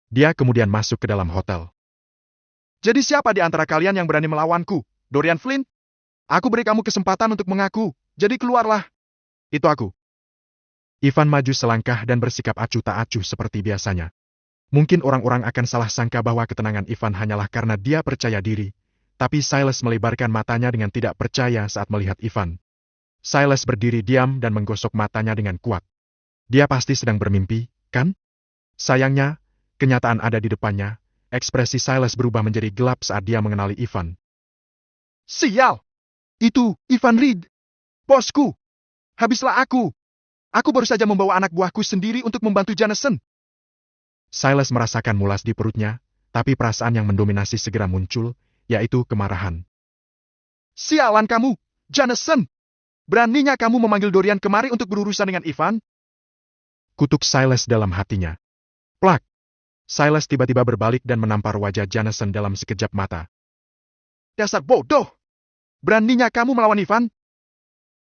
B: Dia kemudian masuk ke dalam hotel. Jadi siapa di antara kalian yang berani melawanku? Dorian Flynn? Aku beri kamu kesempatan untuk mengaku. Jadi keluarlah. Itu aku. Ivan maju selangkah dan bersikap acuh tak acuh seperti biasanya. Mungkin orang-orang akan salah sangka bahwa ketenangan Ivan hanyalah karena dia percaya diri, tapi Silas melebarkan matanya dengan tidak percaya saat melihat Ivan. Silas berdiri diam dan menggosok matanya dengan kuat. Dia pasti sedang bermimpi, kan? Sayangnya, kenyataan ada di depannya. Ekspresi Silas berubah menjadi gelap saat dia mengenali Ivan. Sial! Itu Ivan Reed! Bosku! Habislah aku! Aku baru saja membawa anak buahku sendiri untuk membantu Jameson. Silas merasakan mulas di perutnya, tapi perasaan yang mendominasi segera muncul, yaitu kemarahan. Sialan kamu, Jameson! Beraninya kamu memanggil Dorian kemari untuk berurusan dengan Ivan? Kutuk Silas dalam hatinya. Plak! Silas tiba-tiba berbalik dan menampar wajah Jameson dalam sekejap mata. Dasar bodoh! Beraninya kamu melawan Ivan?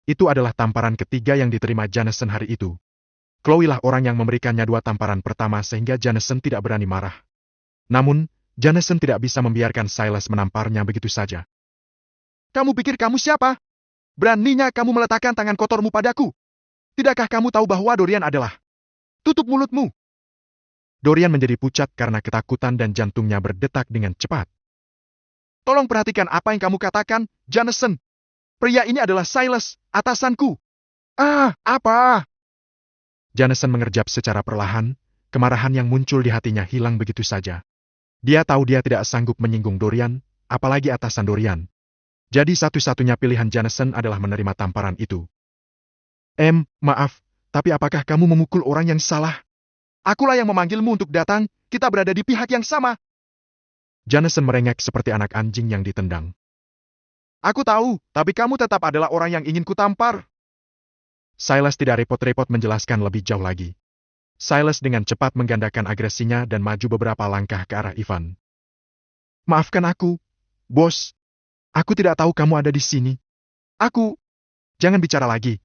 B: Itu adalah tamparan ketiga yang diterima Jameson hari itu. Chloe lah orang yang memberikannya 2 tamparan pertama sehingga Jameson tidak berani marah. Namun, Jameson tidak bisa membiarkan Silas menamparnya begitu saja. Kamu pikir kamu siapa? Beraninya kamu meletakkan tangan kotormu padaku. Tidakkah kamu tahu bahwa Dorian adalah? Tutup mulutmu. Dorian menjadi pucat karena ketakutan dan jantungnya berdetak dengan cepat. Tolong perhatikan apa yang kamu katakan, Jameson. Pria ini adalah Silas, atasanku. Apa? Jameson mengerjap secara perlahan, kemarahan yang muncul di hatinya hilang begitu saja. Dia tahu dia tidak sanggup menyinggung Dorian, apalagi atasan Dorian. Jadi satu-satunya pilihan Jameson adalah menerima tamparan itu. Maaf, tapi apakah kamu memukul orang yang salah? Akulah yang memanggilmu untuk datang, kita berada di pihak yang sama. Jameson merengek seperti anak anjing yang ditendang. Aku tahu, tapi kamu tetap adalah orang yang ingin kutampar. Silas tidak repot-repot menjelaskan lebih jauh lagi. Silas dengan cepat menggandakan agresinya dan maju beberapa langkah ke arah Ivan. Maafkan aku, bos. Aku tidak tahu kamu ada di sini. Jangan bicara lagi.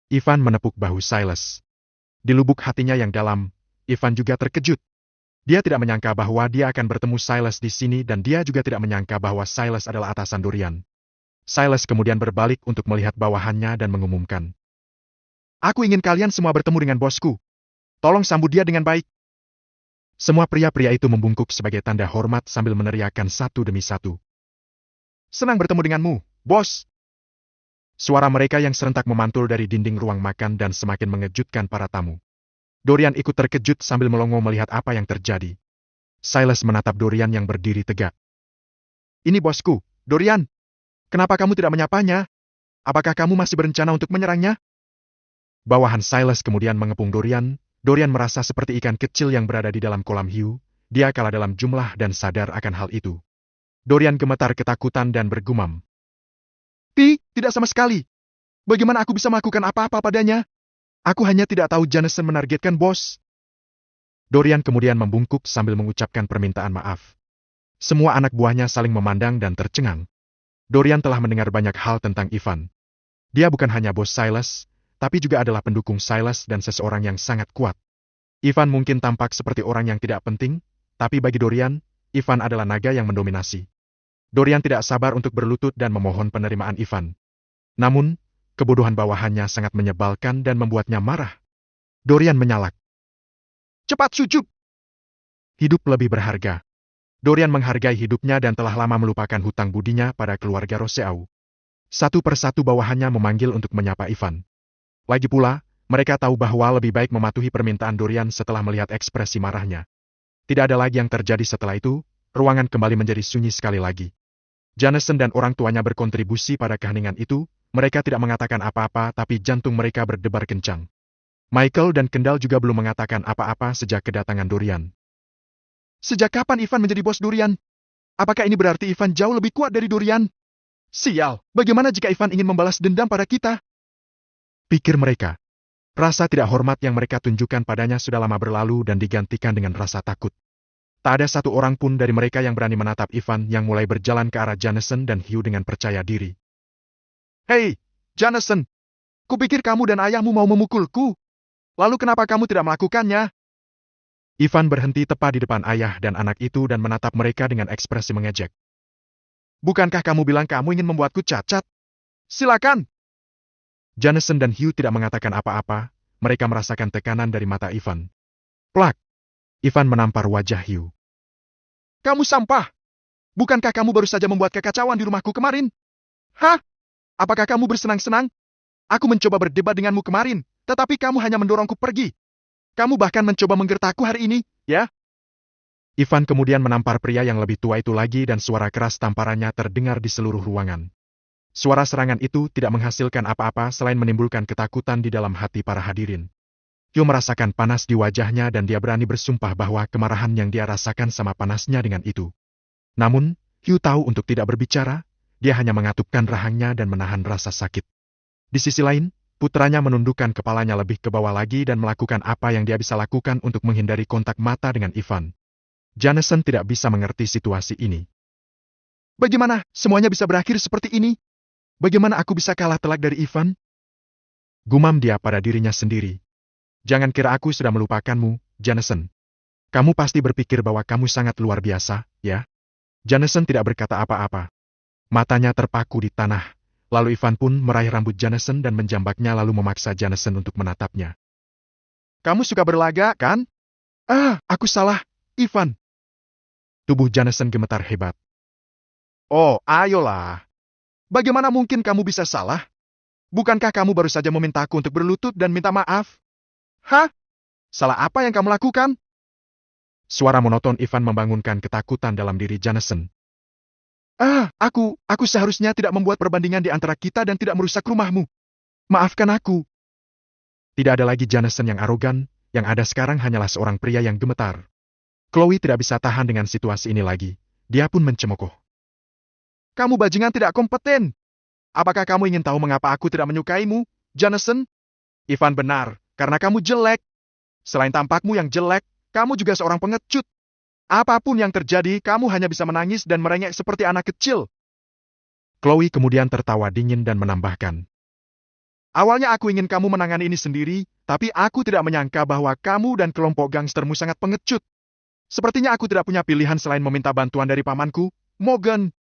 B: Ivan menepuk bahu Silas. Di lubuk hatinya yang dalam, Ivan juga terkejut. Dia tidak menyangka bahwa dia akan bertemu Silas di sini dan dia juga tidak menyangka bahwa Silas adalah atasan Dorian. Silas kemudian berbalik untuk melihat bawahannya dan mengumumkan. Aku ingin kalian semua bertemu dengan bosku. Tolong sambut dia dengan baik. Semua pria-pria itu membungkuk sebagai tanda hormat sambil meneriakkan satu demi satu. Senang bertemu denganmu, bos. Suara mereka yang serentak memantul dari dinding ruang makan dan semakin mengejutkan para tamu. Dorian ikut terkejut sambil melongo melihat apa yang terjadi. Silas menatap Dorian yang berdiri tegak. Ini bosku, Dorian. Kenapa kamu tidak menyapanya? Apakah kamu masih berencana untuk menyerangnya? Bawahan Silas kemudian mengepung Dorian. Dorian merasa seperti ikan kecil yang berada di dalam kolam hiu. Dia kalah dalam jumlah dan sadar akan hal itu. Dorian gemetar ketakutan dan bergumam. Tidak sama sekali. Bagaimana aku bisa melakukan apa-apa padanya? Aku hanya tidak tahu Jameson menargetkan bos. Dorian kemudian membungkuk sambil mengucapkan permintaan maaf. Semua anak buahnya saling memandang dan tercengang. Dorian telah mendengar banyak hal tentang Ivan. Dia bukan hanya bos Silas, tapi juga adalah pendukung Silas dan seseorang yang sangat kuat. Ivan mungkin tampak seperti orang yang tidak penting, tapi bagi Dorian, Ivan adalah naga yang mendominasi. Dorian tidak sabar untuk berlutut dan memohon penerimaan Ivan. Namun, kebodohan bawahannya sangat menyebalkan dan membuatnya marah. Dorian menyalak. Cepat sujud! Hidup lebih berharga. Dorian menghargai hidupnya dan telah lama melupakan hutang budinya pada keluarga Roseau. Satu persatu bawahannya memanggil untuk menyapa Ivan. Lagi pula, mereka tahu bahwa lebih baik mematuhi permintaan Dorian setelah melihat ekspresi marahnya. Tidak ada lagi yang terjadi setelah itu, ruangan kembali menjadi sunyi sekali lagi. Jameson dan orang tuanya berkontribusi pada keheningan itu, mereka tidak mengatakan apa-apa tapi jantung mereka berdebar kencang. Michael dan Kendall juga belum mengatakan apa-apa sejak kedatangan Dorian. Sejak kapan Ivan menjadi bos Dorian? Apakah ini berarti Ivan jauh lebih kuat dari Dorian? Sial, bagaimana jika Ivan ingin membalas dendam pada kita? Pikir mereka. Rasa tidak hormat yang mereka tunjukkan padanya sudah lama berlalu dan digantikan dengan rasa takut. Tak ada satu orang pun dari mereka yang berani menatap Ivan yang mulai berjalan ke arah Jameson dan Hugh dengan percaya diri. Hei, Jameson! Kupikir kamu dan ayahmu mau memukulku. Lalu kenapa kamu tidak melakukannya? Ivan berhenti tepat di depan ayah dan anak itu dan menatap mereka dengan ekspresi mengejek. Bukankah kamu bilang kamu ingin membuatku cacat? Silakan! Jameson dan Hugh tidak mengatakan apa-apa, mereka merasakan tekanan dari mata Ivan. Plak! Ivan menampar wajah Hugh. Kamu sampah! Bukankah kamu baru saja membuat kekacauan di rumahku kemarin? Hah? Apakah kamu bersenang-senang? Aku mencoba berdebat denganmu kemarin, tetapi kamu hanya mendorongku pergi. Kamu bahkan mencoba menggertakku hari ini, ya? Ivan kemudian menampar pria yang lebih tua itu lagi dan suara keras tamparannya terdengar di seluruh ruangan. Suara serangan itu tidak menghasilkan apa-apa selain menimbulkan ketakutan di dalam hati para hadirin. Hugh merasakan panas di wajahnya dan dia berani bersumpah bahwa kemarahan yang dia rasakan sama panasnya dengan itu. Namun, Hugh tahu untuk tidak berbicara, dia hanya mengatupkan rahangnya dan menahan rasa sakit. Di sisi lain, putranya menundukkan kepalanya lebih ke bawah lagi dan melakukan apa yang dia bisa lakukan untuk menghindari kontak mata dengan Ivan. Jameson tidak bisa mengerti situasi ini. Bagaimana semuanya bisa berakhir seperti ini? Bagaimana aku bisa kalah telak dari Ivan? Gumam dia pada dirinya sendiri. Jangan kira aku sudah melupakanmu, Jameson. Kamu pasti berpikir bahwa kamu sangat luar biasa, ya? Jameson tidak berkata apa-apa. Matanya terpaku di tanah. Lalu Ivan pun meraih rambut Jameson dan menjambaknya lalu memaksa Jameson untuk menatapnya. Kamu suka berlaga, kan? Aku salah, Ivan. Tubuh Jameson gemetar hebat. Oh, ayolah. Bagaimana mungkin kamu bisa salah? Bukankah kamu baru saja memintaku untuk berlutut dan minta maaf? Hah? Salah apa yang kamu lakukan? Suara monoton Ivan membangunkan ketakutan dalam diri Jameson. Aku seharusnya tidak membuat perbandingan di antara kita dan tidak merusak rumahmu. Maafkan aku. Tidak ada lagi Jameson yang arogan, yang ada sekarang hanyalah seorang pria yang gemetar. Chloe tidak bisa tahan dengan situasi ini lagi. Dia pun mencemokoh. Kamu bajingan tidak kompeten. Apakah kamu ingin tahu mengapa aku tidak menyukaimu, Jameson? Ivan benar, karena kamu jelek. Selain tampakmu yang jelek, kamu juga seorang pengecut. Apapun yang terjadi, kamu hanya bisa menangis dan merengek seperti anak kecil. Chloe kemudian tertawa dingin dan menambahkan. Awalnya aku ingin kamu menangani ini sendiri, tapi aku tidak menyangka bahwa kamu dan kelompok gangstermu sangat pengecut. Sepertinya aku tidak punya pilihan selain meminta bantuan dari pamanku, Morgan.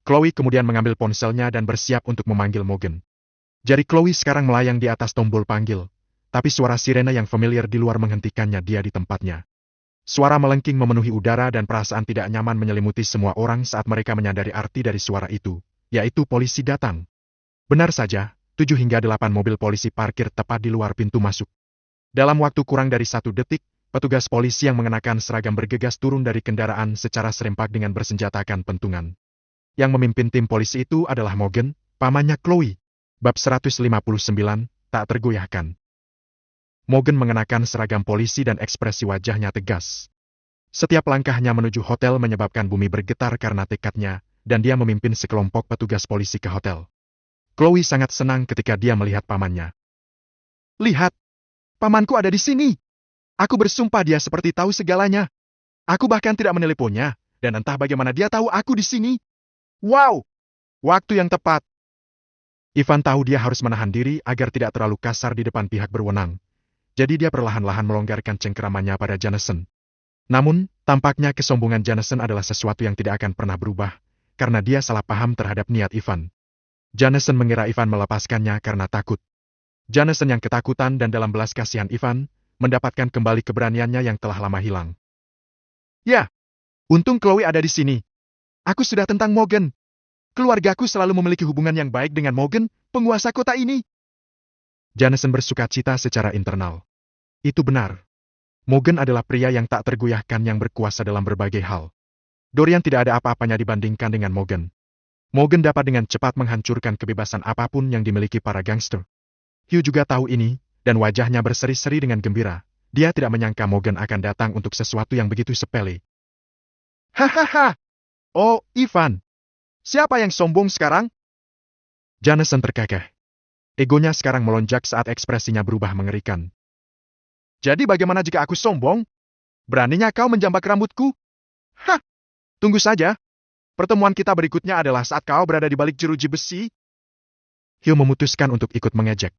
B: Chloe kemudian mengambil ponselnya dan bersiap untuk memanggil Morgan. Jari Chloe sekarang melayang di atas tombol panggil, tapi suara sirena yang familiar di luar menghentikannya dia di tempatnya. Suara melengking memenuhi udara dan perasaan tidak nyaman menyelimuti semua orang saat mereka menyadari arti dari suara itu, yaitu polisi datang. Benar saja, 7 hingga 8 mobil polisi parkir tepat di luar pintu masuk. Dalam waktu kurang dari 1 detik, petugas polisi yang mengenakan seragam bergegas turun dari kendaraan secara serempak dengan bersenjatakan pentungan. Yang memimpin tim polisi itu adalah Morgan, pamannya Chloe. Bab 159, tak tergoyahkan. Morgan mengenakan seragam polisi dan ekspresi wajahnya tegas. Setiap langkahnya menuju hotel menyebabkan bumi bergetar karena tekadnya, dan dia memimpin sekelompok petugas polisi ke hotel. Chloe sangat senang ketika dia melihat pamannya. Lihat, pamanku ada di sini. Aku bersumpah dia seperti tahu segalanya. Aku bahkan tidak meneleponnya, dan entah bagaimana dia tahu aku di sini. Wow! Waktu yang tepat. Ivan tahu dia harus menahan diri agar tidak terlalu kasar di depan pihak berwenang. Jadi dia perlahan-lahan melonggarkan cengkeramannya pada Jameson. Namun, tampaknya kesombongan Jameson adalah sesuatu yang tidak akan pernah berubah, karena dia salah paham terhadap niat Ivan. Jameson mengira Ivan melepaskannya karena takut. Jameson yang ketakutan dan dalam belas kasihan Ivan, mendapatkan kembali keberaniannya yang telah lama hilang. Ya, untung Chloe ada di sini. Aku sudah tentang Morgan. Keluargaku selalu memiliki hubungan yang baik dengan Morgan, penguasa kota ini. Jameson bersukacita secara internal. Itu benar. Morgan adalah pria yang tak tergoyahkan yang berkuasa dalam berbagai hal. Dorian tidak ada apa-apanya dibandingkan dengan Morgan. Morgan dapat dengan cepat menghancurkan kebebasan apapun yang dimiliki para gangster. Hugh juga tahu ini, dan wajahnya berseri-seri dengan gembira. Dia tidak menyangka Morgan akan datang untuk sesuatu yang begitu sepele. Hahaha! Oh, Ivan! Siapa yang sombong sekarang? Jameson terkekeh. Egonya sekarang melonjak saat ekspresinya berubah mengerikan. Jadi bagaimana jika aku sombong? Beraninya kau menjambak rambutku? Hah! Tunggu saja. Pertemuan kita berikutnya adalah saat kau berada di balik jeruji besi. Hugh memutuskan untuk ikut mengejek.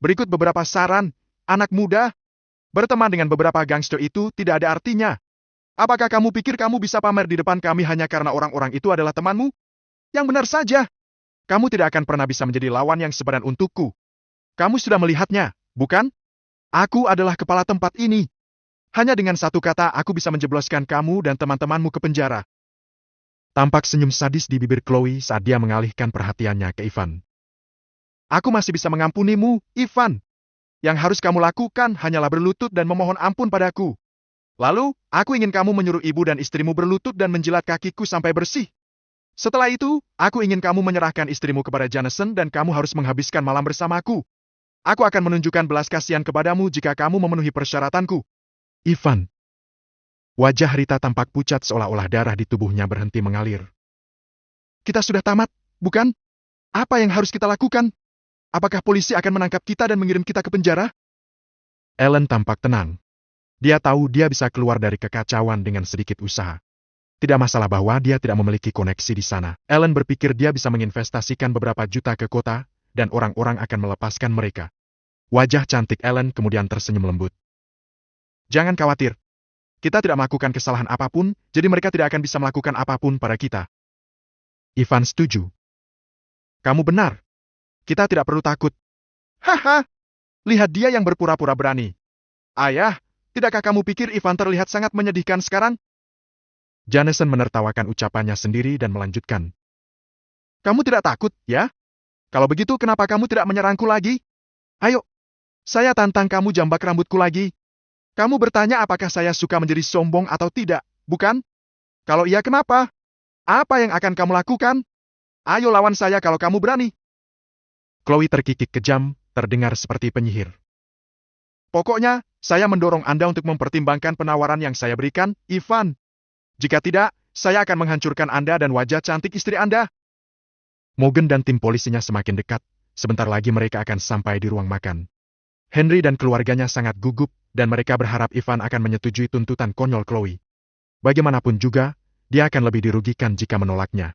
B: Berikut beberapa saran, anak muda. Berteman dengan beberapa gangster itu tidak ada artinya. Apakah kamu pikir kamu bisa pamer di depan kami hanya karena orang-orang itu adalah temanmu? Yang benar saja. Kamu tidak akan pernah bisa menjadi lawan yang sepadan untukku. Kamu sudah melihatnya, bukan? Aku adalah kepala tempat ini. Hanya dengan satu kata aku bisa menjebloskan kamu dan teman-temanmu ke penjara. Tampak senyum sadis di bibir Chloe saat dia mengalihkan perhatiannya ke Ivan. Aku masih bisa mengampunimu, Ivan. Yang harus kamu lakukan hanyalah berlutut dan memohon ampun padaku. Lalu, aku ingin kamu menyuruh ibu dan istrimu berlutut dan menjilat kakiku sampai bersih. Setelah itu, aku ingin kamu menyerahkan istrimu kepada Jameson dan kamu harus menghabiskan malam bersamaku. Aku akan menunjukkan belas kasihan kepadamu jika kamu memenuhi persyaratanku. Ivan. Wajah Rita tampak pucat seolah-olah darah di tubuhnya berhenti mengalir. Kita sudah tamat, bukan? Apa yang harus kita lakukan? Apakah polisi akan menangkap kita dan mengirim kita ke penjara? Ellen tampak tenang. Dia tahu dia bisa keluar dari kekacauan dengan sedikit usaha. Tidak masalah bahwa dia tidak memiliki koneksi di sana. Ellen berpikir dia bisa menginvestasikan beberapa juta ke kota, dan orang-orang akan melepaskan mereka. Wajah cantik Ellen kemudian tersenyum lembut. Jangan khawatir. Kita tidak melakukan kesalahan apapun, jadi mereka tidak akan bisa melakukan apapun pada kita. Ivan setuju. Kamu benar. Kita tidak perlu takut. Haha, lihat dia yang berpura-pura berani. Ayah, tidakkah kamu pikir Ivan terlihat sangat menyedihkan sekarang? Jameson menertawakan ucapannya sendiri dan melanjutkan. Kamu tidak takut, ya? Kalau begitu kenapa kamu tidak menyerangku lagi? Ayo, saya tantang kamu jambak rambutku lagi. Kamu bertanya apakah saya suka menjadi sombong atau tidak, bukan? Kalau iya kenapa? Apa yang akan kamu lakukan? Ayo lawan saya kalau kamu berani. Chloe terkikik kejam, terdengar seperti penyihir. Pokoknya, saya mendorong Anda untuk mempertimbangkan penawaran yang saya berikan, Ivan. Jika tidak, saya akan menghancurkan Anda dan wajah cantik istri Anda. Morgan dan tim polisinya semakin dekat, sebentar lagi mereka akan sampai di ruang makan. Henry dan keluarganya sangat gugup, dan mereka berharap Ivan akan menyetujui tuntutan konyol Chloe. Bagaimanapun juga, dia akan lebih dirugikan jika menolaknya.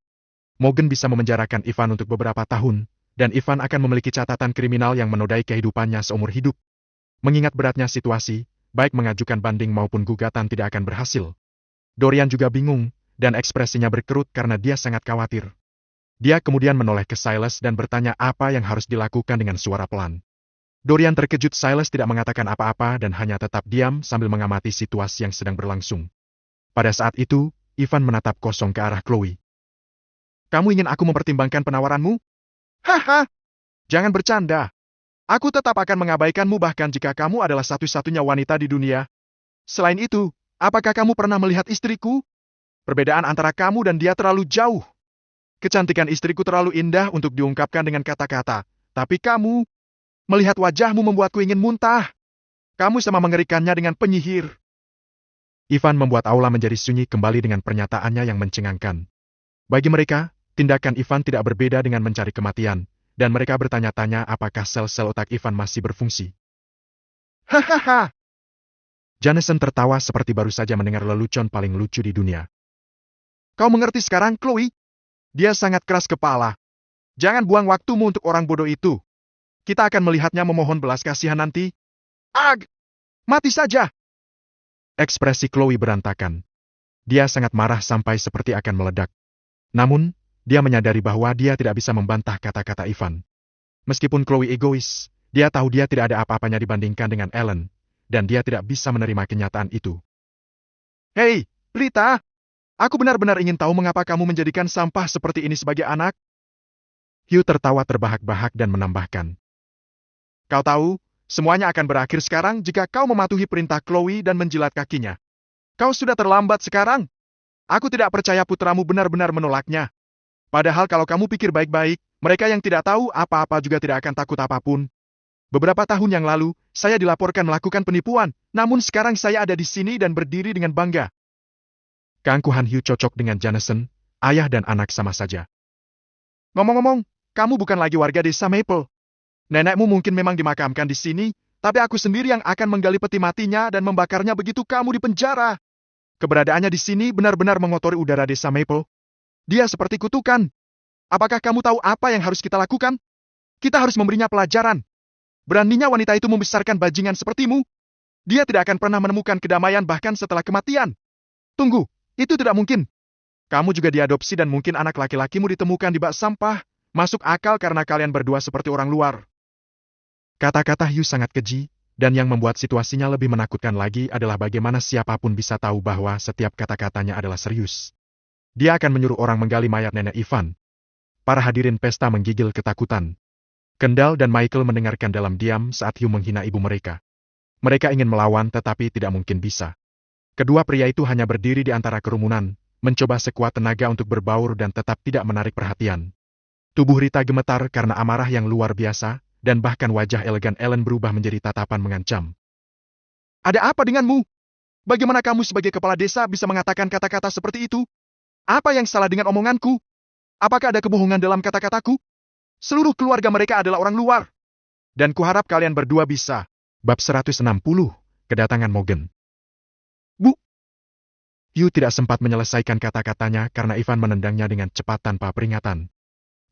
B: Morgan bisa memenjarakan Ivan untuk beberapa tahun, dan Ivan akan memiliki catatan kriminal yang menodai kehidupannya seumur hidup. Mengingat beratnya situasi, baik mengajukan banding maupun gugatan tidak akan berhasil. Dorian juga bingung, dan ekspresinya berkerut karena dia sangat khawatir. Dia kemudian menoleh ke Silas dan bertanya apa yang harus dilakukan dengan suara pelan. Dorian terkejut. Silas tidak mengatakan apa-apa dan hanya tetap diam sambil mengamati situasi yang sedang berlangsung. Pada saat itu, Ivan menatap kosong ke arah Chloe. Kamu ingin aku mempertimbangkan penawaranmu? Haha, jangan bercanda. Aku tetap akan mengabaikanmu bahkan jika kamu adalah satu-satunya wanita di dunia. Selain itu, apakah kamu pernah melihat istriku? Perbedaan antara kamu dan dia terlalu jauh. Kecantikan istriku terlalu indah untuk diungkapkan dengan kata-kata, tapi kamu, melihat wajahmu membuatku ingin muntah. Kamu sama mengerikannya dengan penyihir. Ivan membuat aula menjadi sunyi kembali dengan pernyataannya yang mencengangkan. Bagi mereka, tindakan Ivan tidak berbeda dengan mencari kematian, dan mereka bertanya-tanya apakah sel-sel otak Ivan masih berfungsi. Hahaha! Jameson tertawa seperti baru saja mendengar lelucon paling lucu di dunia. Kau mengerti sekarang, Chloe? Dia sangat keras kepala. Jangan buang waktumu untuk orang bodoh itu. Kita akan melihatnya memohon belas kasihan nanti. Ag! Mati saja! Ekspresi Chloe berantakan. Dia sangat marah sampai seperti akan meledak. Namun, dia menyadari bahwa dia tidak bisa membantah kata-kata Ivan. Meskipun Chloe egois, dia tahu dia tidak ada apa-apanya dibandingkan dengan Ellen, dan dia tidak bisa menerima kenyataan itu. Hei, Rita! Aku benar-benar ingin tahu mengapa kamu menjadikan sampah seperti ini sebagai anak. Hugh tertawa terbahak-bahak dan menambahkan. Kau tahu, semuanya akan berakhir sekarang jika kau mematuhi perintah Chloe dan menjilat kakinya. Kau sudah terlambat sekarang. Aku tidak percaya putramu benar-benar menolaknya. Padahal kalau kamu pikir baik-baik, mereka yang tidak tahu apa-apa juga tidak akan takut apapun. Beberapa tahun yang lalu, saya dilaporkan melakukan penipuan, namun sekarang saya ada di sini dan berdiri dengan bangga. Keangkuhan Hugh cocok dengan Jameson, ayah dan anak sama saja. Ngomong-ngomong, kamu bukan lagi warga desa Maple. Nenekmu mungkin memang dimakamkan di sini, tapi aku sendiri yang akan menggali peti matinya dan membakarnya begitu kamu di penjara. Keberadaannya di sini benar-benar mengotori udara desa Maple. Dia seperti kutukan. Apakah kamu tahu apa yang harus kita lakukan? Kita harus memberinya pelajaran. Beraninya wanita itu membesarkan bajingan sepertimu. Dia tidak akan pernah menemukan kedamaian bahkan setelah kematian. Tunggu, itu tidak mungkin. Kamu juga diadopsi dan mungkin anak laki-lakimu ditemukan di bak sampah. Masuk akal karena kalian berdua seperti orang luar. Kata-kata Hugh sangat keji, dan yang membuat situasinya lebih menakutkan lagi adalah bagaimana siapapun bisa tahu bahwa setiap kata-katanya adalah serius. Dia akan menyuruh orang menggali mayat nenek Ivan. Para hadirin pesta menggigil ketakutan. Kendall dan Michael mendengarkan dalam diam saat Hugh menghina ibu mereka. Mereka ingin melawan tetapi tidak mungkin bisa. Kedua pria itu hanya berdiri di antara kerumunan, mencoba sekuat tenaga untuk berbaur dan tetap tidak menarik perhatian. Tubuh Rita gemetar karena amarah yang luar biasa, dan bahkan wajah elegan Ellen berubah menjadi tatapan mengancam. Ada apa denganmu? Bagaimana kamu sebagai kepala desa bisa mengatakan kata-kata seperti itu? Apa yang salah dengan omonganku? Apakah ada kebohongan dalam kata-kataku? Seluruh keluarga mereka adalah orang luar. Dan kuharap kalian berdua bisa. Bab 160, Kedatangan Morgan. Bu! Hugh tidak sempat menyelesaikan kata-katanya karena Ivan menendangnya dengan cepat tanpa peringatan.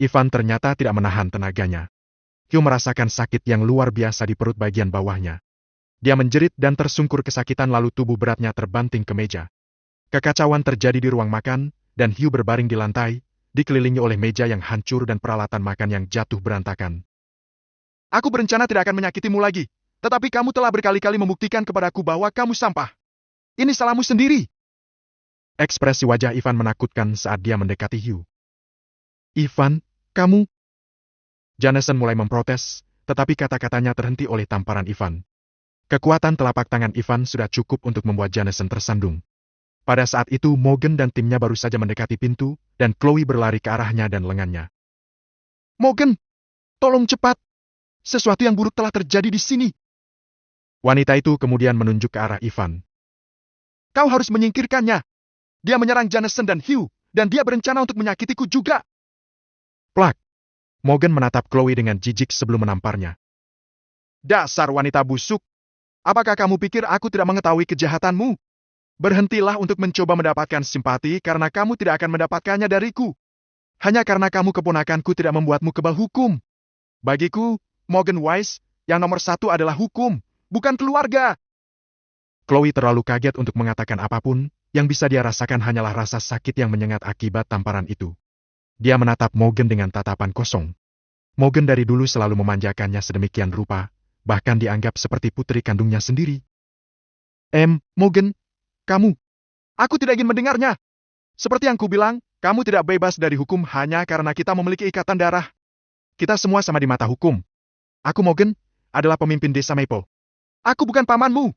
B: Ivan ternyata tidak menahan tenaganya. Hugh merasakan sakit yang luar biasa di perut bagian bawahnya. Dia menjerit dan tersungkur kesakitan lalu tubuh beratnya terbanting ke meja. Kekacauan terjadi di ruang makan, dan Hugh berbaring di lantai, dikelilingi oleh meja yang hancur dan peralatan makan yang jatuh berantakan. Aku berencana tidak akan menyakitimu lagi, tetapi kamu telah berkali-kali membuktikan kepadaku bahwa kamu sampah. Ini salahmu sendiri. Ekspresi wajah Ivan menakutkan saat dia mendekati Hugh. Ivan, kamu... Jameson mulai memprotes, tetapi kata-katanya terhenti oleh tamparan Ivan. Kekuatan telapak tangan Ivan sudah cukup untuk membuat Jameson tersandung. Pada saat itu Morgan dan timnya baru saja mendekati pintu, dan Chloe berlari ke arahnya dan lengannya. Morgan, tolong cepat. Sesuatu yang buruk telah terjadi di sini. Wanita itu kemudian menunjuk ke arah Ivan. Kau harus menyingkirkannya. Dia menyerang Jameson dan Hugh, dan dia berencana untuk menyakitiku juga. Plak. Morgan menatap Chloe dengan jijik sebelum menamparnya. Dasar wanita busuk. Apakah kamu pikir aku tidak mengetahui kejahatanmu? Berhentilah untuk mencoba mendapatkan simpati karena kamu tidak akan mendapatkannya dariku. Hanya karena kamu keponakanku tidak membuatmu kebal hukum. Bagiku, Morgan Wise, yang nomor satu adalah hukum, bukan keluarga. Chloe terlalu kaget untuk mengatakan apapun, yang bisa dia rasakan hanyalah rasa sakit yang menyengat akibat tamparan itu. Dia menatap Morgan dengan tatapan kosong. Morgan dari dulu selalu memanjakannya sedemikian rupa, bahkan dianggap seperti putri kandungnya sendiri. Morgan, kamu. Aku tidak ingin mendengarnya. Seperti yang kubilang, kamu tidak bebas dari hukum hanya karena kita memiliki ikatan darah. Kita semua sama di mata hukum. Aku Morgan, adalah pemimpin desa Maple. Aku bukan pamanmu.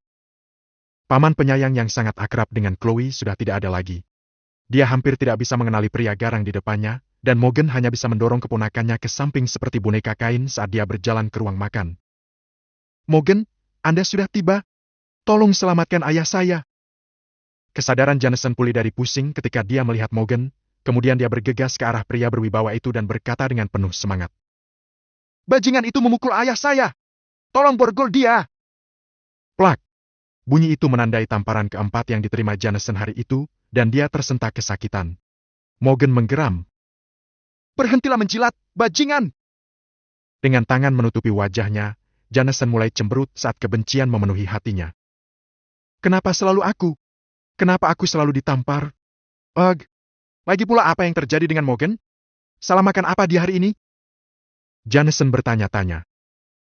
B: Paman penyayang yang sangat akrab dengan Chloe sudah tidak ada lagi. Dia hampir tidak bisa mengenali pria garang di depannya, dan Morgan hanya bisa mendorong keponakannya ke samping seperti boneka kain saat dia berjalan ke ruang makan. Morgan, Anda sudah tiba. Tolong selamatkan ayah saya. Kesadaran Jameson pulih dari pusing ketika dia melihat Morgan, kemudian dia bergegas ke arah pria berwibawa itu dan berkata dengan penuh semangat. Bajingan itu memukul ayah saya. Tolong borgol dia. Plak. Bunyi itu menandai tamparan keempat yang diterima Jameson hari itu, dan dia tersentak kesakitan. Morgan menggeram. Berhentilah menjilat, bajingan! Dengan tangan menutupi wajahnya, Jameson mulai cemberut saat kebencian memenuhi hatinya. Kenapa selalu aku? Kenapa aku selalu ditampar? Ugh! Lagi pula apa yang terjadi dengan Morgan? Salah makan apa dia hari ini? Jameson bertanya-tanya.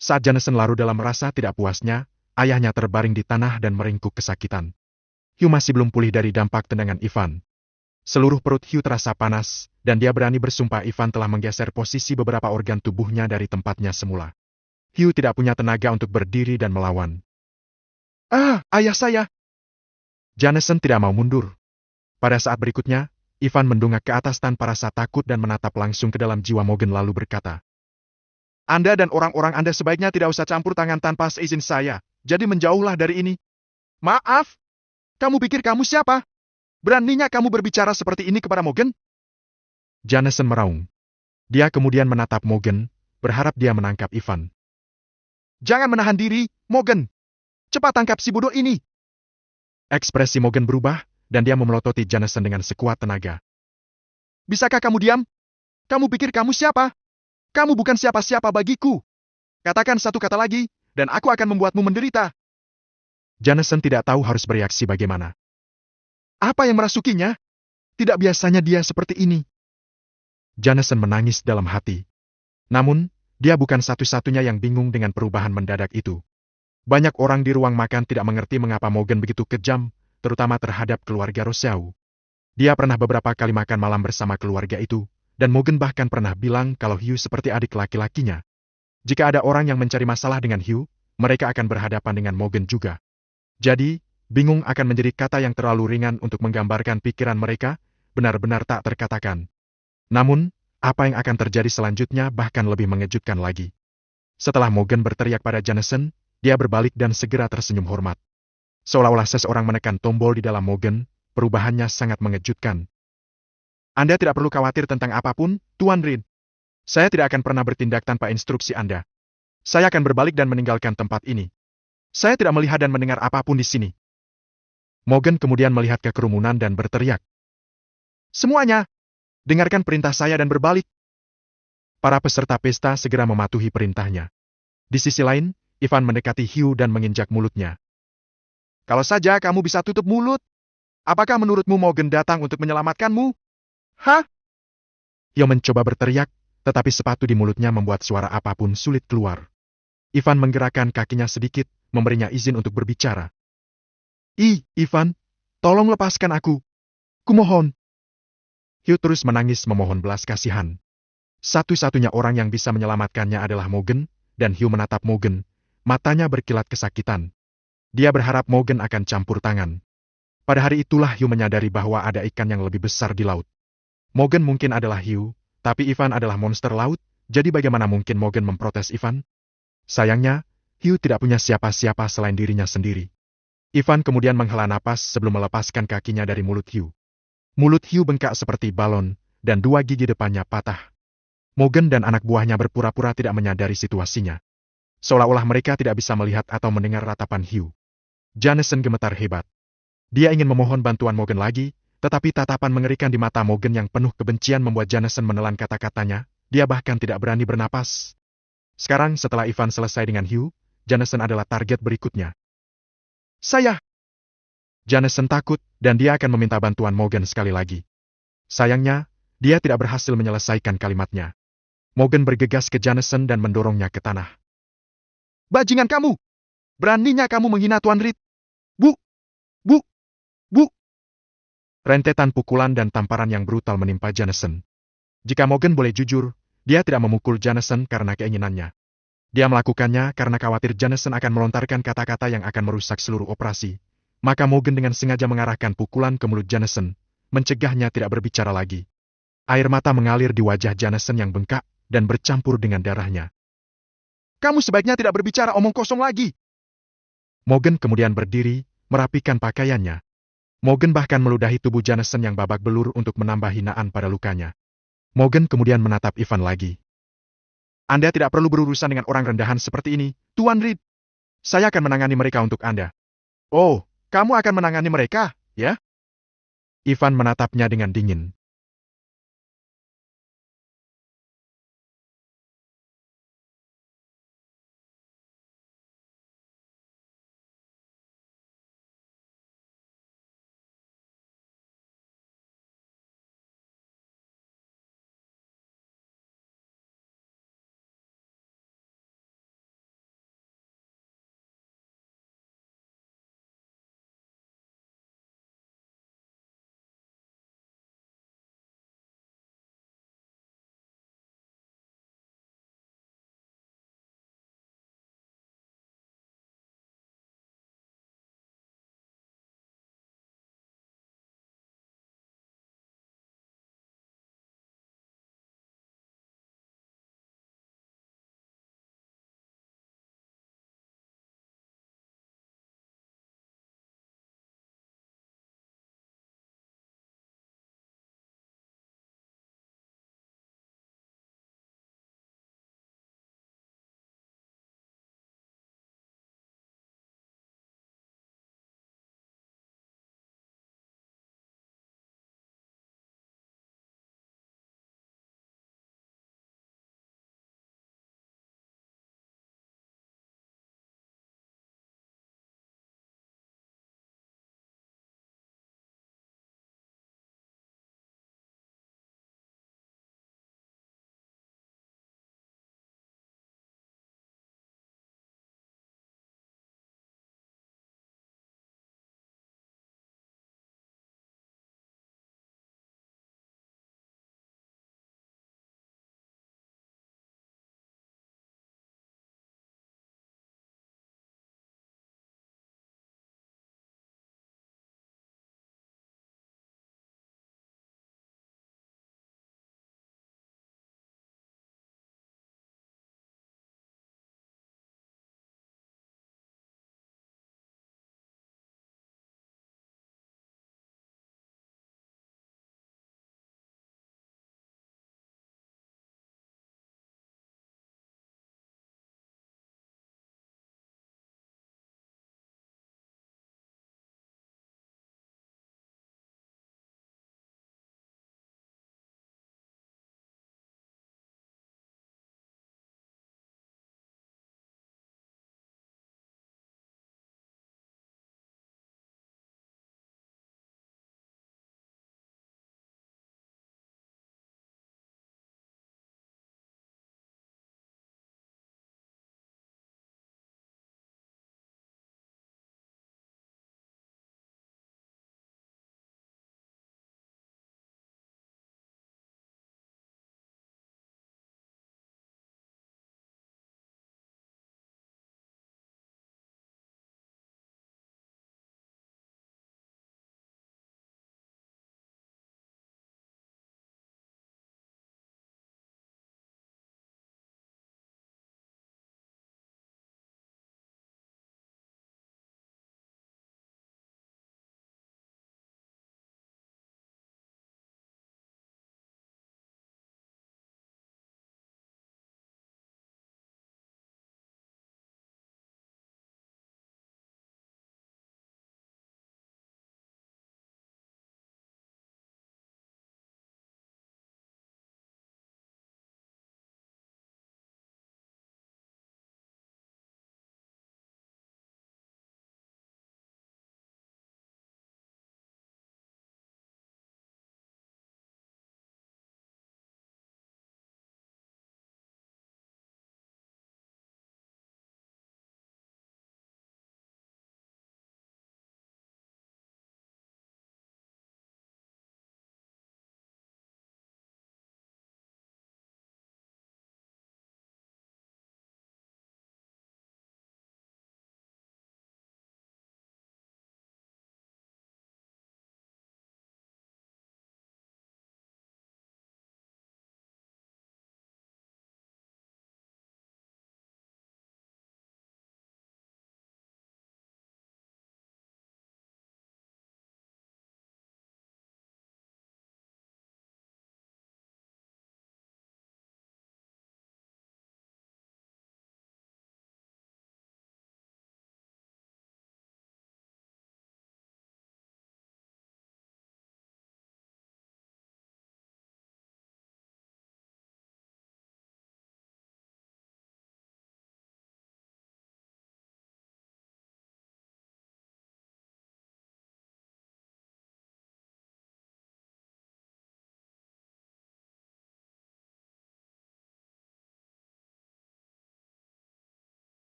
B: Saat Jameson larut dalam rasa tidak puasnya, ayahnya terbaring di tanah dan meringkuk kesakitan. Hugh masih belum pulih dari dampak tendangan Ivan. Seluruh perut Hugh terasa panas, dan dia berani bersumpah Ivan telah menggeser posisi beberapa organ tubuhnya dari tempatnya semula. Hugh tidak punya tenaga untuk berdiri dan melawan. Ah, ayah saya! Jameson tidak mau mundur. Pada saat berikutnya, Ivan mendongak ke atas tanpa rasa takut dan menatap langsung ke dalam jiwa Morgan lalu berkata, Anda dan orang-orang Anda sebaiknya tidak usah campur tangan tanpa seizin saya, jadi menjauhlah dari ini. Maaf! Kamu pikir kamu siapa? Beraninya kamu berbicara seperti ini kepada Morgan? Jameson meraung. Dia kemudian menatap Morgan, berharap dia menangkap Ivan. Jangan menahan diri, Morgan! Cepat tangkap si bodoh ini! Ekspresi Morgan berubah, dan dia memelototi Jameson dengan sekuat tenaga. Bisakah kamu diam? Kamu pikir kamu siapa? Kamu bukan siapa-siapa bagiku. Katakan satu kata lagi, dan aku akan membuatmu menderita. Jameson tidak tahu harus bereaksi bagaimana. Apa yang merasukinya? Tidak biasanya dia seperti ini. Jameson menangis dalam hati. Namun, dia bukan satu-satunya yang bingung dengan perubahan mendadak itu. Banyak orang di ruang makan tidak mengerti mengapa Morgan begitu kejam, terutama terhadap keluarga Rousseau. Dia pernah beberapa kali makan malam bersama keluarga itu, dan Morgan bahkan pernah bilang kalau Hugh seperti adik laki-lakinya. Jika ada orang yang mencari masalah dengan Hugh, mereka akan berhadapan dengan Morgan juga. Jadi, bingung akan menjadi kata yang terlalu ringan untuk menggambarkan pikiran mereka, benar-benar tak terkatakan. Namun, apa yang akan terjadi selanjutnya bahkan lebih mengejutkan lagi. Setelah Morgan berteriak pada Jameson, dia berbalik dan segera tersenyum hormat. Seolah-olah seseorang menekan tombol di dalam Morgan, perubahannya sangat mengejutkan. Anda tidak perlu khawatir tentang apapun, Tuan Reed. Saya tidak akan pernah bertindak tanpa instruksi Anda. Saya akan berbalik dan meninggalkan tempat ini. Saya tidak melihat dan mendengar apapun di sini. Morgan kemudian melihat ke kerumunan dan berteriak. Semuanya, dengarkan perintah saya dan berbalik. Para peserta pesta segera mematuhi perintahnya. Di sisi lain, Ivan mendekati Hugh dan menginjak mulutnya. Kalau saja kamu bisa tutup mulut, apakah menurutmu Morgan datang untuk menyelamatkanmu? Hah? Hugh mencoba berteriak, tetapi sepatu di mulutnya membuat suara apapun sulit keluar. Ivan menggerakkan kakinya sedikit, memberinya izin untuk berbicara. Ivan, tolong lepaskan aku. Kumohon. Hugh terus menangis memohon belas kasihan. Satu-satunya orang yang bisa menyelamatkannya adalah Morgan, dan Hugh menatap Morgan, matanya berkilat kesakitan. Dia berharap Morgan akan campur tangan. Pada hari itulah Hugh menyadari bahwa ada ikan yang lebih besar di laut. Morgan mungkin adalah Hugh, tapi Ivan adalah monster laut, jadi bagaimana mungkin Morgan memprotes Ivan? Sayangnya, Hugh tidak punya siapa-siapa selain dirinya sendiri. Ivan kemudian menghela napas sebelum melepaskan kakinya dari mulut Hugh. Mulut Hugh bengkak seperti balon, dan dua gigi depannya patah. Morgan dan anak buahnya berpura-pura tidak menyadari situasinya. Seolah-olah mereka tidak bisa melihat atau mendengar ratapan Hugh. Jameson gemetar hebat. Dia ingin memohon bantuan Morgan lagi, tetapi tatapan mengerikan di mata Morgan yang penuh kebencian membuat Jameson menelan kata-katanya, dia bahkan tidak berani bernapas. Sekarang setelah Ivan selesai dengan Hugh, Jameson adalah target berikutnya. Saya! Jameson takut, dan dia akan meminta bantuan Morgan sekali lagi. Sayangnya, dia tidak berhasil menyelesaikan kalimatnya. Morgan bergegas ke Jameson dan mendorongnya ke tanah. Bajingan kamu! Beraninya kamu menghina Tuan Reed! Bu! Bu! Bu! Rentetan pukulan dan tamparan yang brutal menimpa Jameson. Jika Morgan boleh jujur, dia tidak memukul Jameson karena keinginannya. Dia melakukannya karena khawatir Jameson akan melontarkan kata-kata yang akan merusak seluruh operasi. Maka Morgan dengan sengaja mengarahkan pukulan ke mulut Jameson, mencegahnya tidak berbicara lagi. Air mata mengalir di wajah Jameson yang bengkak dan bercampur dengan darahnya. Kamu sebaiknya tidak berbicara omong kosong lagi. Morgan kemudian berdiri, merapikan pakaiannya. Morgan bahkan meludahi tubuh Jameson yang babak belur untuk menambah hinaan pada lukanya. Morgan kemudian menatap Ivan lagi. Anda tidak perlu berurusan dengan orang rendahan seperti ini, Tuan Reed. Saya akan menangani mereka untuk Anda. Oh, kamu akan menangani mereka, ya? Ivan menatapnya dengan dingin.